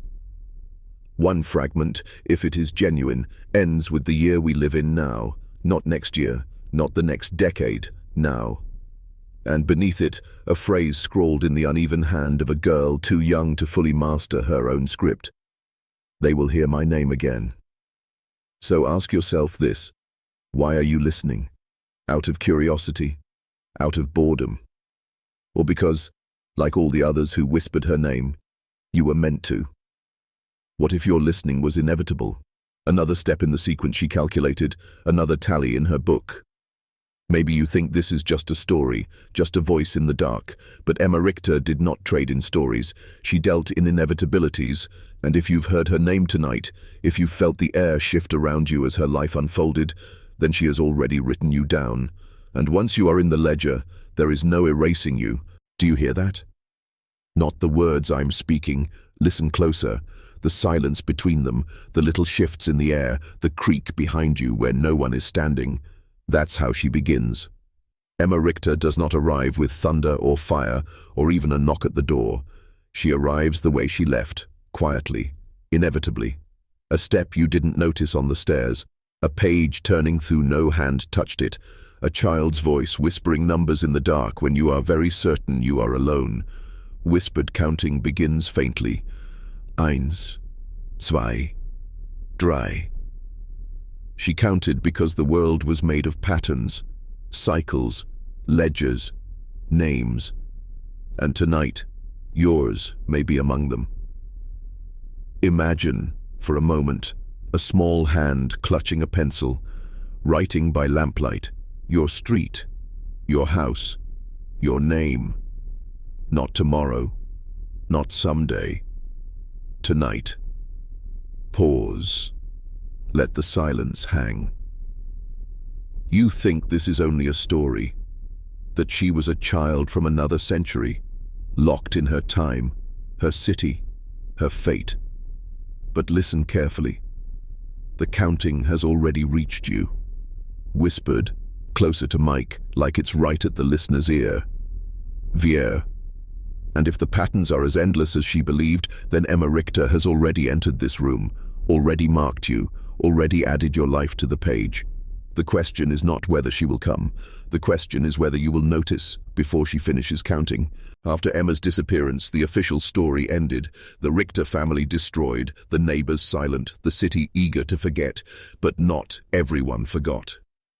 One fragment, if it is genuine, ends with the year we live in now. Not next year, not the next decade, now. and beneath it, a phrase scrawled in the uneven hand of a girl too young to fully master her own script. They will hear my name again. So ask yourself this: why are you listening? Out of curiosity? Out of boredom? Or because, like all the others who whispered her name, you were meant to? What if your listening was inevitable? Another step in the sequence she calculated, another tally in her book. Maybe you think this is just a story, just a voice in the dark, but Emma Richter did not trade in stories. She dealt in inevitabilities, and if you've heard her name tonight, if you've felt the air shift around you as her life unfolded, then she has already written you down. And once you are in the ledger, there is no erasing you. Do you hear that? Not the words I'm speaking. Listen closer. The silence between them, the little shifts in the air, the creak behind you where no one is standing. That's how she begins. Emma Richter does not arrive with thunder or fire or even a knock at the door. She arrives the way she left, quietly, inevitably. A step you didn't notice on the stairs, a page turning through no hand touched it, a child's voice whispering numbers in the dark when you are very certain you are alone. Whispered counting begins faintly. 1, 2, 3. She counted because the world was made of patterns, cycles, ledgers, names. And tonight, yours may be among them. Imagine, for a moment, a small hand clutching a pencil, writing by lamplight, your street, your house, your name. Not tomorrow, not someday. Tonight. Pause. Let the silence hang. You think this is only a story, that she was a child from another century, locked in her time, her city, her fate. But listen carefully. The counting has already reached you. Whispered, closer to Mike, like it's right at the listener's ear. Vier. And if the patterns are as endless as she believed, then Emma Richter has already entered this room, already marked you, already added your life to the page. The question is not whether she will come. The question is whether you will notice before she finishes counting. After Emma's disappearance, the official story ended. The Richter family destroyed, the neighbors silent, the city eager to forget. But not everyone forgot.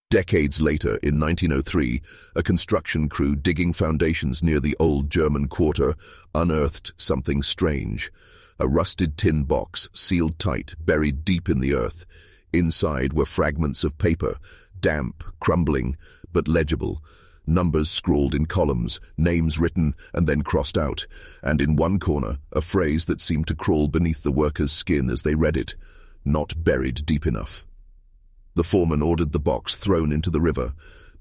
Decades later, in 1903, a construction crew digging foundations near the old German quarter unearthed something strange. A rusted tin box, sealed tight, buried deep in the earth. Inside were fragments of paper, damp, crumbling, but legible. Numbers scrawled in columns, names written and then crossed out, and in one corner, a phrase that seemed to crawl beneath the workers' skin as they read it: not buried deep enough. The foreman ordered the box thrown into the river,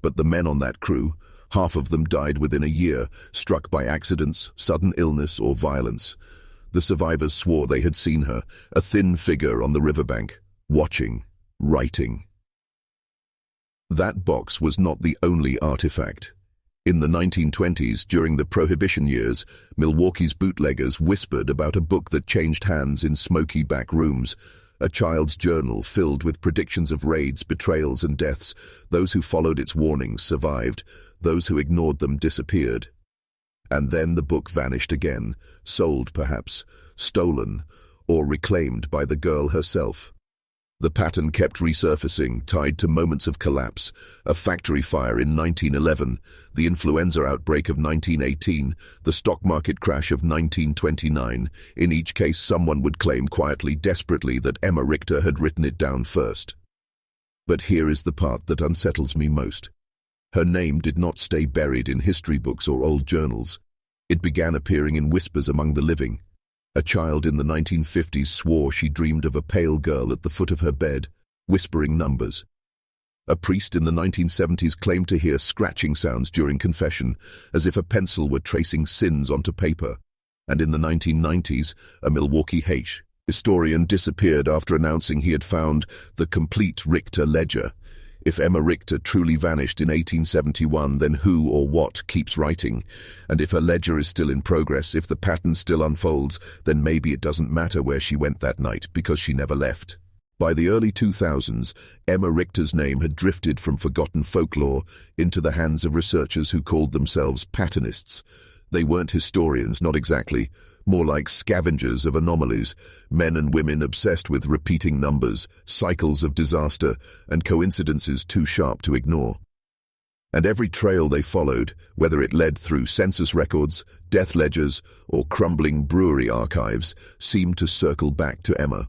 but the men on that crew, half of them died within a year, struck by accidents, sudden illness or violence. The survivors swore they had seen her, a thin figure on the riverbank, watching, writing. That box was not the only artifact. In the 1920s, during the Prohibition years, Milwaukee's bootleggers whispered about a book that changed hands in smoky back rooms, a child's journal filled with predictions of raids, betrayals and deaths. Those who followed its warnings survived, those who ignored them disappeared. And then the book vanished again, sold perhaps, stolen, or reclaimed by the girl herself. The pattern kept resurfacing, tied to moments of collapse: a factory fire in 1911, the influenza outbreak of 1918, the stock market crash of 1929. In each case, someone would claim quietly, desperately, that Emma Richter had written it down first. But here is the part that unsettles me most. Her name did not stay buried in history books or old journals. It began appearing in whispers among the living. A child in the 1950s swore she dreamed of a pale girl at the foot of her bed, whispering numbers. A priest in the 1970s claimed to hear scratching sounds during confession, as if a pencil were tracing sins onto paper. And in the 1990s, a Milwaukee historian disappeared after announcing he had found the complete Richter ledger. If Emma Richter truly vanished in 1871, then who or what keeps writing? And if her ledger is still in progress, if the pattern still unfolds, then maybe it doesn't matter where she went that night, because she never left. By the early 2000s, Emma Richter's name had drifted from forgotten folklore into the hands of researchers who called themselves paternists. They weren't historians, not exactly, more like scavengers of anomalies, men and women obsessed with repeating numbers, cycles of disaster, and coincidences too sharp to ignore. And every trail they followed, whether it led through census records, death ledgers, or crumbling brewery archives, seemed to circle back to Emma.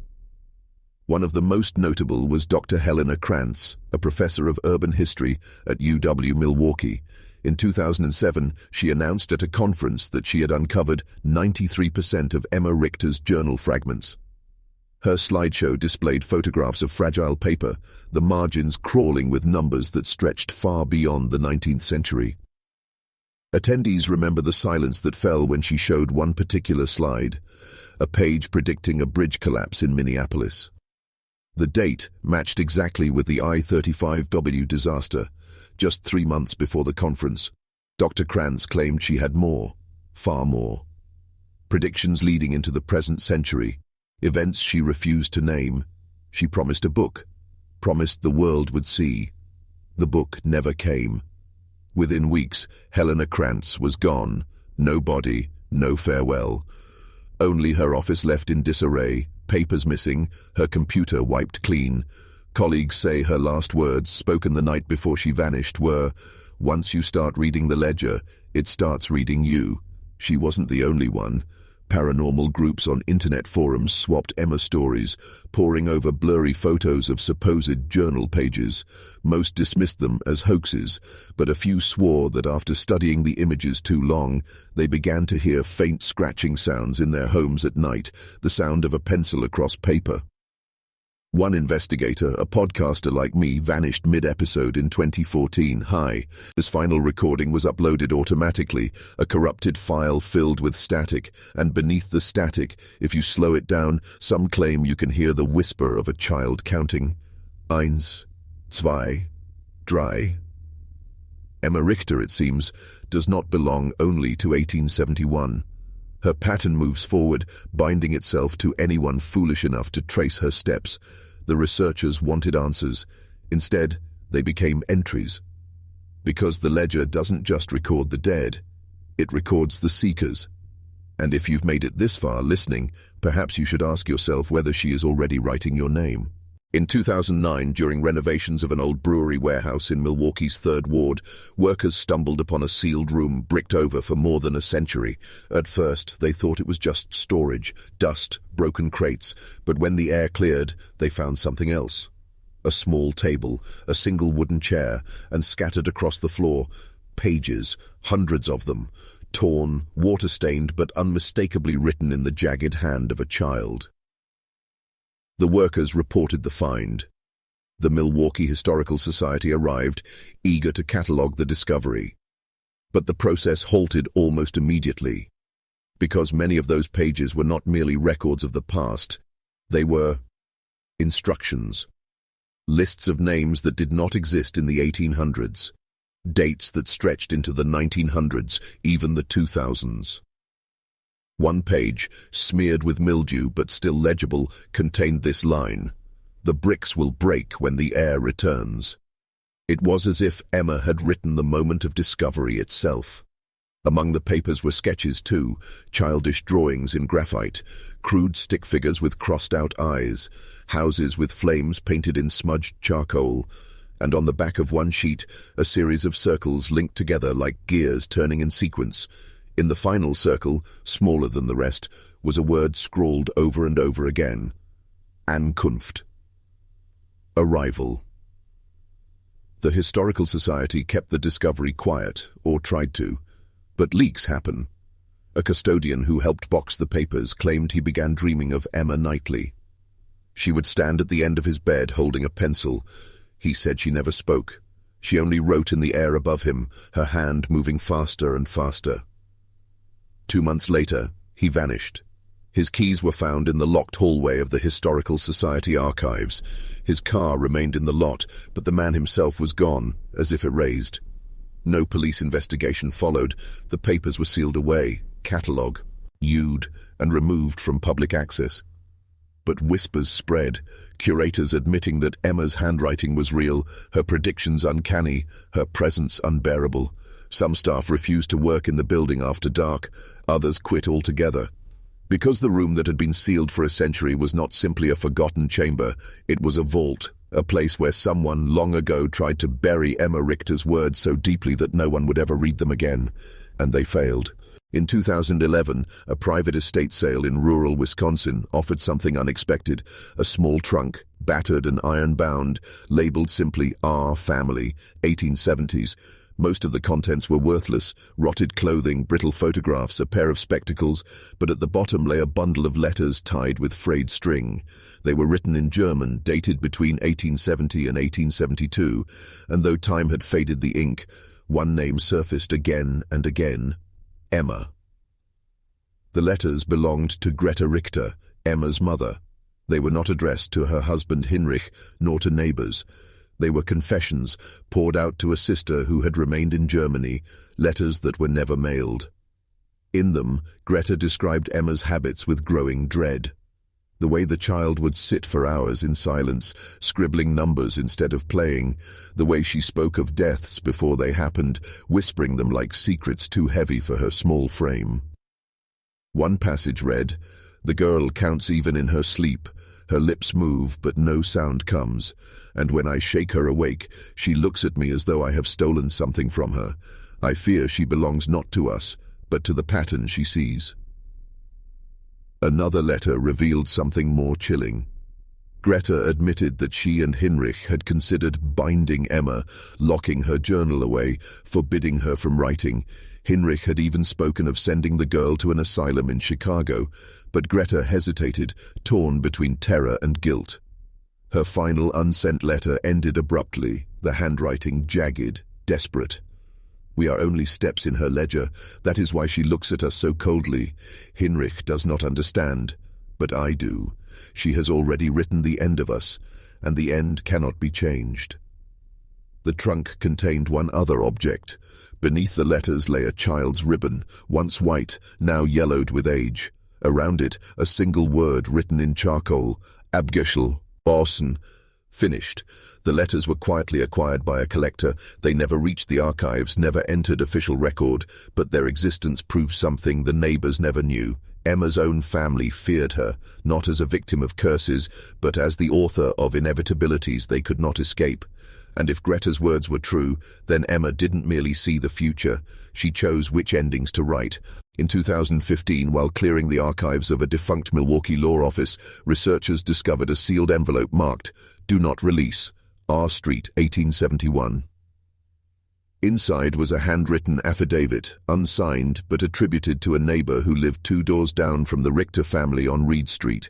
One of the most notable was Dr. Helena Krantz, a professor of urban history at Milwaukee. In 2007, she announced at a conference that she had uncovered 93% of Emma Richter's journal fragments. Her slideshow displayed photographs of fragile paper, the margins crawling with numbers that stretched far beyond the 19th century. Attendees remember the silence that fell when she showed one particular slide, a page predicting a bridge collapse in Minneapolis. The date matched exactly with the I-35W disaster. Just 3 months before the conference, Dr. Krantz claimed she had more, far more. Predictions leading into the present century, events she refused to name. She promised a book, promised the world would see. The book never came. Within weeks, Helena Krantz was gone. No body, no farewell. Only her office left in disarray, papers missing, her computer wiped clean. Colleagues say her last words, spoken the night before she vanished, were, "Once you start reading the ledger, it starts reading you." She wasn't the only one. Paranormal groups on internet forums swapped Emma stories, poring over blurry photos of supposed journal pages. Most dismissed them as hoaxes, but a few swore that after studying the images too long, they began to hear faint scratching sounds in their homes at night, the sound of a pencil across paper. One investigator, a podcaster like me, vanished mid-episode in 2014. His final recording was uploaded automatically, a corrupted file filled with static, and beneath the static, if you slow it down, some claim you can hear the whisper of a child counting. Eins, zwei, drei. Emma Richter, it seems, does not belong only to 1871. Her pattern moves forward, binding itself to anyone foolish enough to trace her steps. The researchers wanted answers. Instead, they became entries. Because the ledger doesn't just record the dead, it records the seekers. And if you've made it this far listening, perhaps you should ask yourself whether she is already writing your name. In 2009, during renovations of an old brewery warehouse in Milwaukee's 3rd Ward, workers stumbled upon a sealed room bricked over for more than a century. At first, they thought it was just storage, dust, broken crates, but when the air cleared, they found something else. A small table, a single wooden chair, and scattered across the floor, pages, hundreds of them, torn, water-stained, but unmistakably written in the jagged hand of a child. The workers reported the find. The Milwaukee Historical Society arrived, eager to catalogue the discovery. But the process halted almost immediately, because many of those pages were not merely records of the past, they were instructions, lists of names that did not exist in the 1800s, dates that stretched into the 1900s, even the 2000s. One page, smeared with mildew but still legible, contained this line: "The bricks will break when the air returns." It was as if Emma had written the moment of discovery itself. Among the papers were sketches too, childish drawings in graphite, crude stick figures with crossed-out eyes, houses with flames painted in smudged charcoal, and on the back of one sheet, a series of circles linked together like gears turning in sequence. In the final circle, smaller than the rest, was a word scrawled over and over again: Ankunft. Arrival. The Historical Society kept the discovery quiet, or tried to, but leaks happen. A custodian who helped box the papers claimed he began dreaming of Emma nightly. She would stand at the end of his bed holding a pencil. He said she never spoke. She only wrote in the air above him, her hand moving faster and faster. 2 months later, he vanished. His keys were found in the locked hallway of the Historical Society archives. His car remained in the lot, but the man himself was gone, as if erased. No police investigation followed. The papers were sealed away, catalogued, and removed from public access. But whispers spread, curators admitting that Emma's handwriting was real, her predictions uncanny, her presence unbearable. Some staff refused to work in the building after dark, others quit altogether. Because the room that had been sealed for a century was not simply a forgotten chamber, it was a vault, a place where someone long ago tried to bury Emma Richter's words so deeply that no one would ever read them again. And they failed. In 2011, a private estate sale in rural Wisconsin offered something unexpected, a small trunk, battered and iron-bound, labeled simply Our Family, 1870s. Most of the contents were worthless, rotted clothing, brittle photographs, a pair of spectacles, but at the bottom lay a bundle of letters tied with frayed string. They were written in German, dated between 1870 and 1872, and though time had faded the ink, one name surfaced again and again: Emma. The letters belonged to Greta Richter, Emma's mother. They were not addressed to her husband Hinrich, nor to neighbors. They were confessions poured out to a sister who had remained in Germany, letters that were never mailed. In them, Greta described Emma's habits with growing dread. The way the child would sit for hours in silence, scribbling numbers instead of playing. The way she spoke of deaths before they happened, whispering them like secrets too heavy for her small frame. One passage read, "The girl counts even in her sleep. Her lips move, but no sound comes. And when I shake her awake, she looks at me as though I have stolen something from her. I fear she belongs not to us, but to the pattern she sees." Another letter revealed something more chilling. Greta admitted that she and Hinrich had considered binding Emma, locking her journal away, forbidding her from writing. Hinrich had even spoken of sending the girl to an asylum in Chicago, but Greta hesitated, torn between terror and guilt. Her final unsent letter ended abruptly, the handwriting jagged, desperate. "We are only steps in her ledger. That is why she looks at us so coldly. Hinrich does not understand, but I do. She has already written the end of us, and the end cannot be changed." The trunk contained one other object. Beneath the letters lay a child's ribbon, once white, now yellowed with age. Around it, a single word written in charcoal: Abgeschl, Orson. Finished. The letters were quietly acquired by a collector. They never reached the archives, never entered official record, but their existence proved something the neighbors never knew. Emma's own family feared her, not as a victim of curses, but as the author of inevitabilities they could not escape. And if Greta's words were true, then Emma didn't merely see the future, she chose which endings to write. In 2015, while clearing the archives of a defunct Milwaukee law office, researchers discovered a sealed envelope marked, "Do not release, R Street, 1871. Inside was a handwritten affidavit, unsigned but attributed to a neighbor who lived 2 doors down from the Richter family on Reed Street.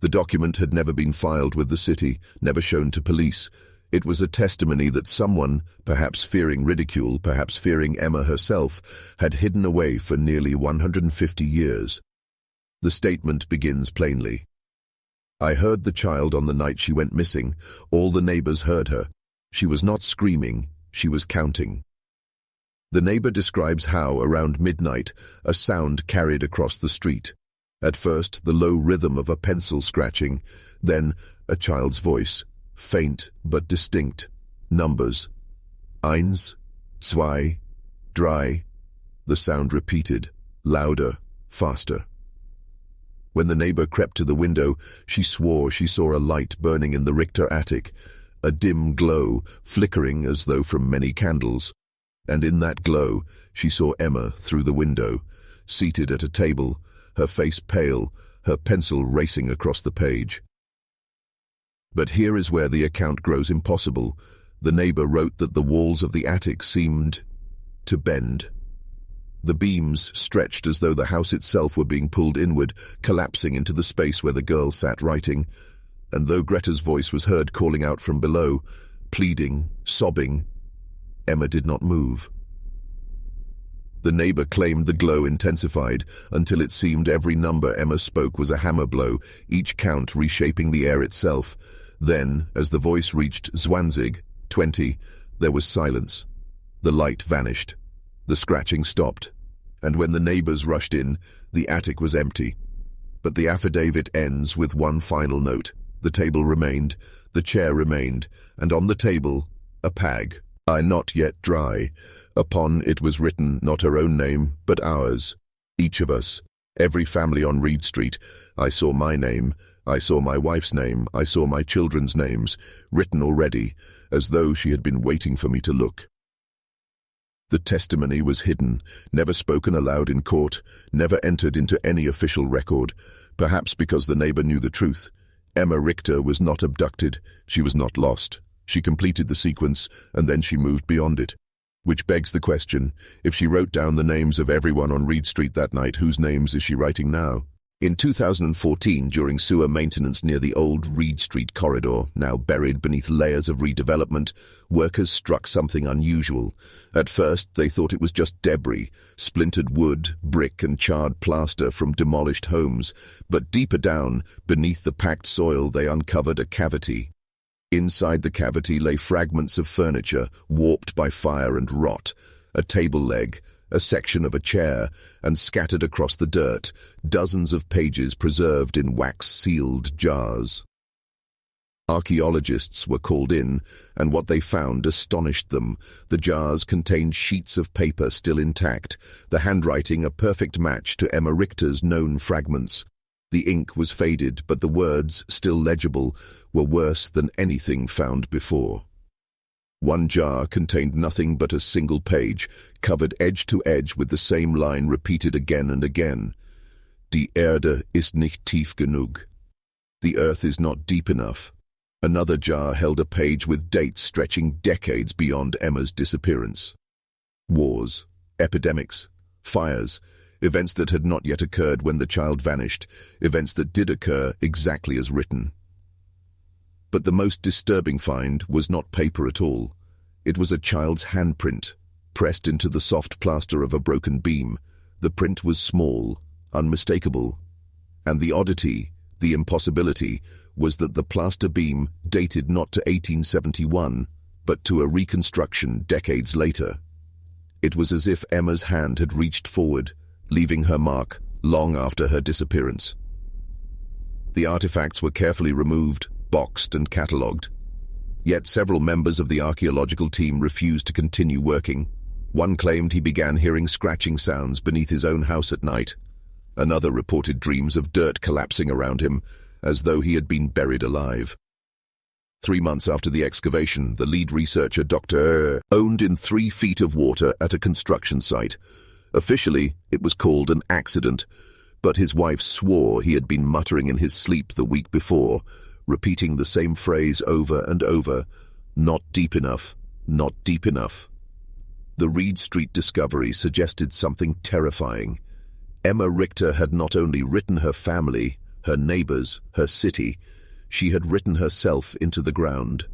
The document had never been filed with the city, never shown to police. It was a testimony that someone, perhaps fearing ridicule, perhaps fearing Emma herself, had hidden away for nearly 150 years. The statement begins plainly. "I heard the child on the night she went missing. All the neighbors heard her. She was not screaming, she was counting." The neighbor describes how, around midnight, a sound carried across the street. At first, the low rhythm of a pencil scratching, then a child's voice. Faint but distinct. Numbers. Eins, zwei, drei. The sound repeated, louder, faster. When the neighbor crept to the window, she swore she saw a light burning in the Richter attic, a dim glow, flickering as though from many candles. And in that glow, she saw Emma through the window, seated at a table, her face pale, her pencil racing across the page. But here is where the account grows impossible. The neighbor wrote that the walls of the attic seemed to bend. The beams stretched as though the house itself were being pulled inward, collapsing into the space where the girl sat writing. And though Greta's voice was heard calling out from below, pleading, sobbing, Emma did not move. The neighbor claimed the glow intensified until it seemed every number Emma spoke was a hammer blow, each count reshaping the air itself. Then, as the voice reached 20, 20, there was silence. The light vanished. The scratching stopped. And when the neighbors rushed in, the attic was empty. But the affidavit ends with one final note. The table remained, the chair remained, and on the table, a pag, I not yet dry. Upon it was written not her own name, but ours. Each of us, every family on Reed Street. I saw my name, I saw my wife's name, I saw my children's names, written already, as though she had been waiting for me to look. The testimony was hidden, never spoken aloud in court, never entered into any official record, perhaps because the neighbor knew the truth. Emma Richter was not abducted, she was not lost. She completed the sequence, and then she moved beyond it. Which begs the question, if she wrote down the names of everyone on Reed Street that night, whose names is she writing now? In 2014, during sewer maintenance near the old Reed Street corridor, now buried beneath layers of redevelopment, workers struck something unusual. At first, they thought it was just debris, splintered wood, brick and charred plaster from demolished homes. But deeper down, beneath the packed soil, they uncovered a cavity. Inside the cavity lay fragments of furniture, warped by fire and rot, a table leg, a section of a chair, and scattered across the dirt, dozens of pages preserved in wax-sealed jars. Archaeologists were called in, and what they found astonished them. The jars contained sheets of paper still intact, the handwriting a perfect match to Emma Richter's known fragments. The ink was faded, but the words, still legible, were worse than anything found before. One jar contained nothing but a single page, covered edge to edge with the same line repeated again and again. Die Erde ist nicht tief genug. The earth is not deep enough. Another jar held a page with dates stretching decades beyond Emma's disappearance. Wars, epidemics, fires, events that had not yet occurred when the child vanished, events that did occur exactly as written. But the most disturbing find was not paper at all. It was a child's handprint, pressed into the soft plaster of a broken beam. The print was small, unmistakable. And the oddity, the impossibility, was that the plaster beam dated not to 1871, but to a reconstruction decades later. It was as if Emma's hand had reached forward, leaving her mark long after her disappearance. The artifacts were carefully removed, boxed and catalogued. Yet several members of the archaeological team refused to continue working. One claimed he began hearing scratching sounds beneath his own house at night. Another reported dreams of dirt collapsing around him, as though he had been buried alive. 3 months after the excavation, the lead researcher, Dr. owned in 3 feet of water at a construction site. Officially, it was called an accident, but his wife swore he had been muttering in his sleep the week before, repeating the same phrase over and over, not deep enough, not deep enough. The Reed Street discovery suggested something terrifying. Emma Richter had not only written her family, her neighbors, her city, she had written herself into the ground.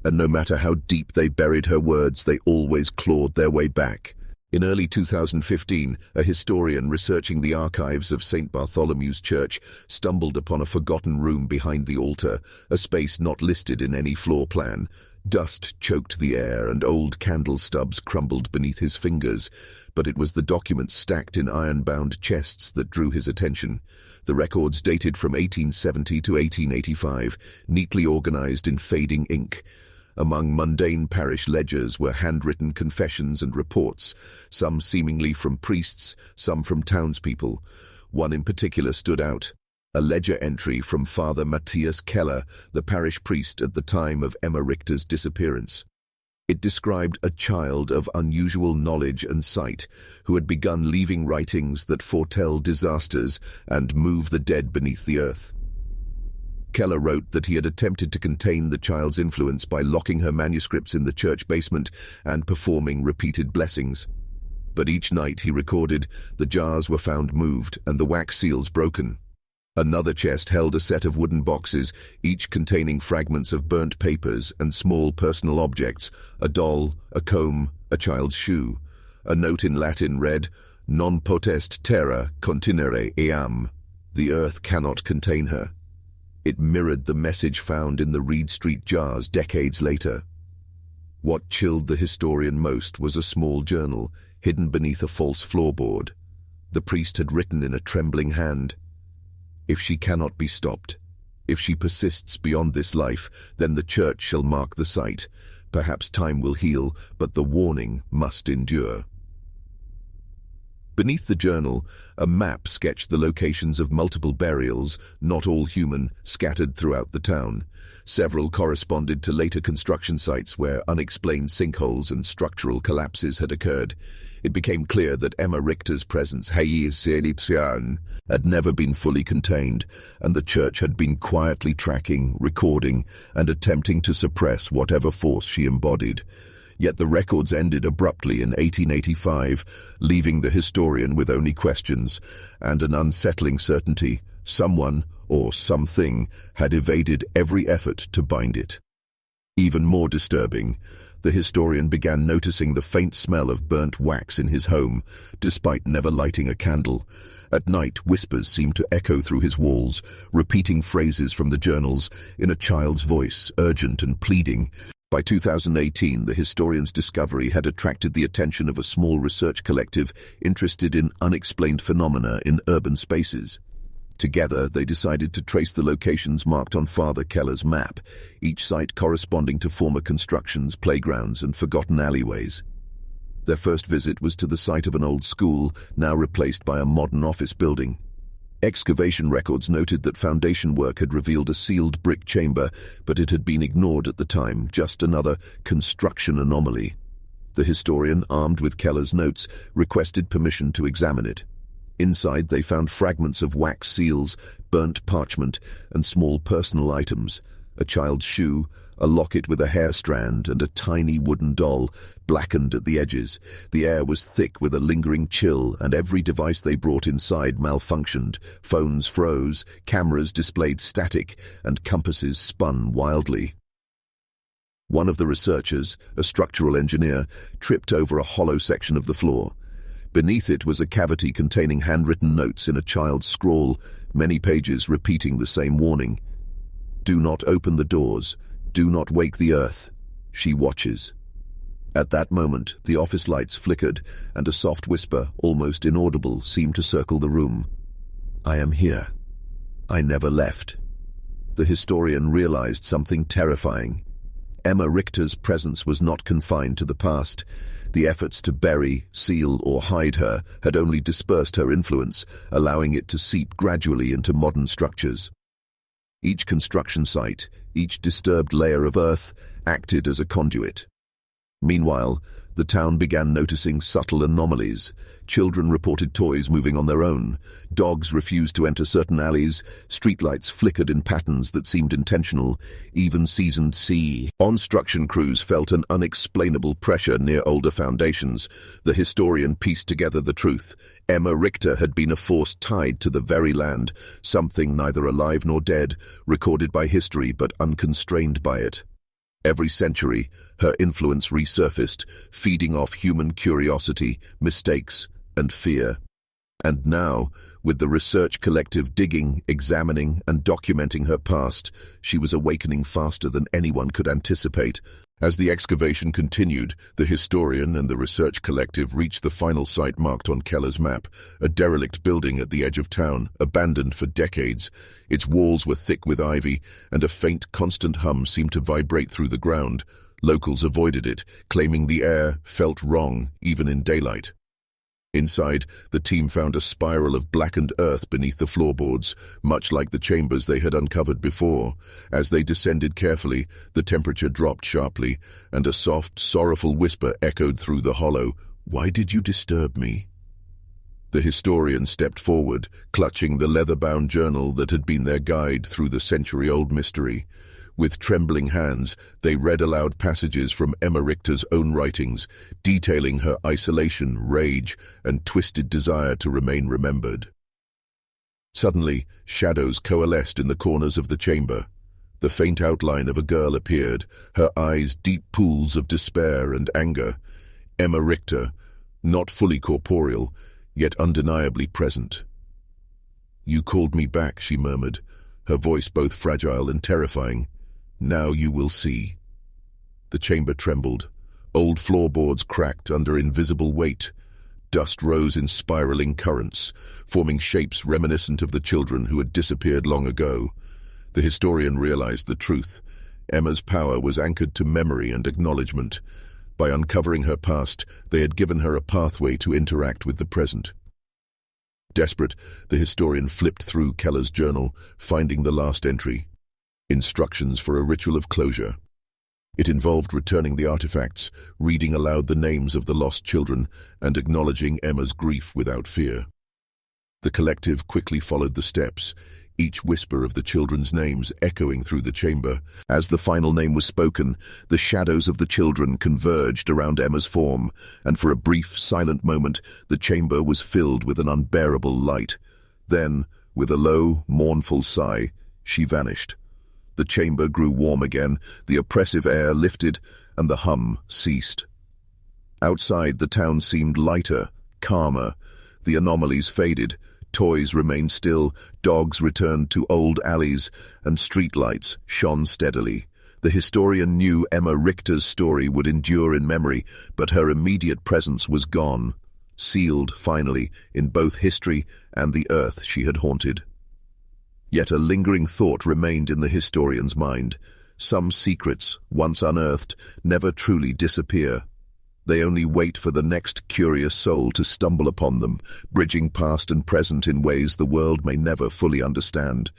And no matter how deep they buried her words, they always clawed their way back. In early 2015, a historian researching the archives of St. Bartholomew's Church stumbled upon a forgotten room behind the altar, a space not listed in any floor plan. Dust choked the air and old candle stubs crumbled beneath his fingers, but it was the documents stacked in iron-bound chests that drew his attention. The records dated from 1870 to 1885, neatly organized in fading ink. Among mundane parish ledgers were handwritten confessions and reports, some seemingly from priests, some from townspeople. One in particular stood out, a ledger entry from Father Matthias Keller, the parish priest at the time of Emma Richter's disappearance. It described a child of unusual knowledge and sight, who had begun leaving writings that foretell disasters and move the dead beneath the earth. Keller wrote that he had attempted to contain the child's influence by locking her manuscripts in the church basement and performing repeated blessings. But each night, he recorded, the jars were found moved and the wax seals broken. Another chest held a set of wooden boxes, each containing fragments of burnt papers and small personal objects, a doll, a comb, a child's shoe. A note in Latin read, "Non potest terra contenere eam." The earth cannot contain her. It mirrored the message found in the Reed Street jars decades later. What chilled the historian most was a small journal, hidden beneath a false floorboard. The priest had written in a trembling hand, If she cannot be stopped, if she persists beyond this life, then the church shall mark the site. Perhaps time will heal, but the warning must endure. Beneath the journal, a map sketched the locations of multiple burials, not all human, scattered throughout the town. Several corresponded to later construction sites where unexplained sinkholes and structural collapses had occurred. It became clear that Emma Richter's presence had never been fully contained, and the church had been quietly tracking, recording, and attempting to suppress whatever force she embodied. Yet the records ended abruptly in 1885, leaving the historian with only questions and an unsettling certainty: someone or something had evaded every effort to bind it. Even more disturbing, the historian began noticing the faint smell of burnt wax in his home, despite never lighting a candle. At night, whispers seemed to echo through his walls, repeating phrases from the journals in a child's voice, urgent and pleading. By 2018, the historian's discovery had attracted the attention of a small research collective interested in unexplained phenomena in urban spaces. Together, they decided to trace the locations marked on Father Keller's map, each site corresponding to former constructions, playgrounds, and forgotten alleyways. Their first visit was to the site of an old school, now replaced by a modern office building. Excavation records noted that foundation work had revealed a sealed brick chamber, but it had been ignored at the time, just another construction anomaly. The historian, armed with Keller's notes, requested permission to examine it. Inside, they found fragments of wax seals, burnt parchment, and small personal items: a child's shoe, a locket with a hair strand, and a tiny wooden doll, blackened at the edges. The air was thick with a lingering chill, and every device they brought inside malfunctioned. Phones froze, cameras displayed static, and compasses spun wildly. One of the researchers, a structural engineer, tripped over a hollow section of the floor. Beneath it was a cavity containing handwritten notes in a child's scrawl, many pages repeating the same warning: "Do not open the doors. Do not wake the earth. She watches." At that moment, the office lights flickered, and a soft whisper, almost inaudible, seemed to circle the room. "I am here. I never left." The historian realized something terrifying. Emma Richter's presence was not confined to the past. The efforts to bury, seal, or hide her had only dispersed her influence, allowing it to seep gradually into modern structures. Each construction site, each disturbed layer of earth, acted as a conduit. Meanwhile, the town began noticing subtle anomalies. Children reported toys moving on their own. Dogs refused to enter certain alleys. Streetlights flickered in patterns that seemed intentional. Even seasoned construction crews felt an unexplainable pressure near older foundations. The historian pieced together the truth. Emma Richter had been a force tied to the very land, something neither alive nor dead, recorded by history but unconstrained by it. Every century, her influence resurfaced, feeding off human curiosity, mistakes, and fear. And now, with the research collective digging, examining, and documenting her past, she was awakening faster than anyone could anticipate. As the excavation continued, the historian and the research collective reached the final site marked on Keller's map, a derelict building at the edge of town, abandoned for decades. Its walls were thick with ivy, and a faint, constant hum seemed to vibrate through the ground. Locals avoided it, claiming the air felt wrong, even in daylight. Inside, the team found a spiral of blackened earth beneath the floorboards, much like the chambers they had uncovered before. As they descended carefully, the temperature dropped sharply, and a soft, sorrowful whisper echoed through the hollow: "Why did you disturb me?" The historian stepped forward, clutching the leather-bound journal that had been their guide through the century-old mystery. With trembling hands, they read aloud passages from Emma Richter's own writings, detailing her isolation, rage, and twisted desire to remain remembered. Suddenly, shadows coalesced in the corners of the chamber. The faint outline of a girl appeared, her eyes deep pools of despair and anger. Emma Richter, not fully corporeal, yet undeniably present. "You called me back," she murmured, her voice both fragile and terrifying. "Now you will see." The chamber trembled. Old floorboards cracked under invisible weight. Dust rose in spiraling currents, forming shapes reminiscent of the children who had disappeared long ago. The historian realized the truth. Emma's power was anchored to memory and acknowledgement. By uncovering her past, they had given her a pathway to interact with the present. Desperate, the historian flipped through Keller's journal, finding the last entry: instructions for a ritual of closure. It involved returning the artifacts, reading aloud the names of the lost children, and acknowledging Emma's grief without fear. The collective quickly followed the steps, each whisper of the children's names echoing through the chamber. As the final name was spoken, the shadows of the children converged around Emma's form, and for a brief, silent moment, the chamber was filled with an unbearable light. Then, with a low, mournful sigh, she vanished. The chamber grew warm again, the oppressive air lifted, and the hum ceased. Outside, the town seemed lighter, calmer. The anomalies faded. Toys remained still, dogs returned to old alleys, and streetlights shone steadily. The historian knew Emma Richter's story would endure in memory, but her immediate presence was gone, sealed, finally, in both history and the earth she had haunted. Yet a lingering thought remained in the historian's mind. Some secrets, once unearthed, never truly disappear. They only wait for the next curious soul to stumble upon them, bridging past and present in ways the world may never fully understand.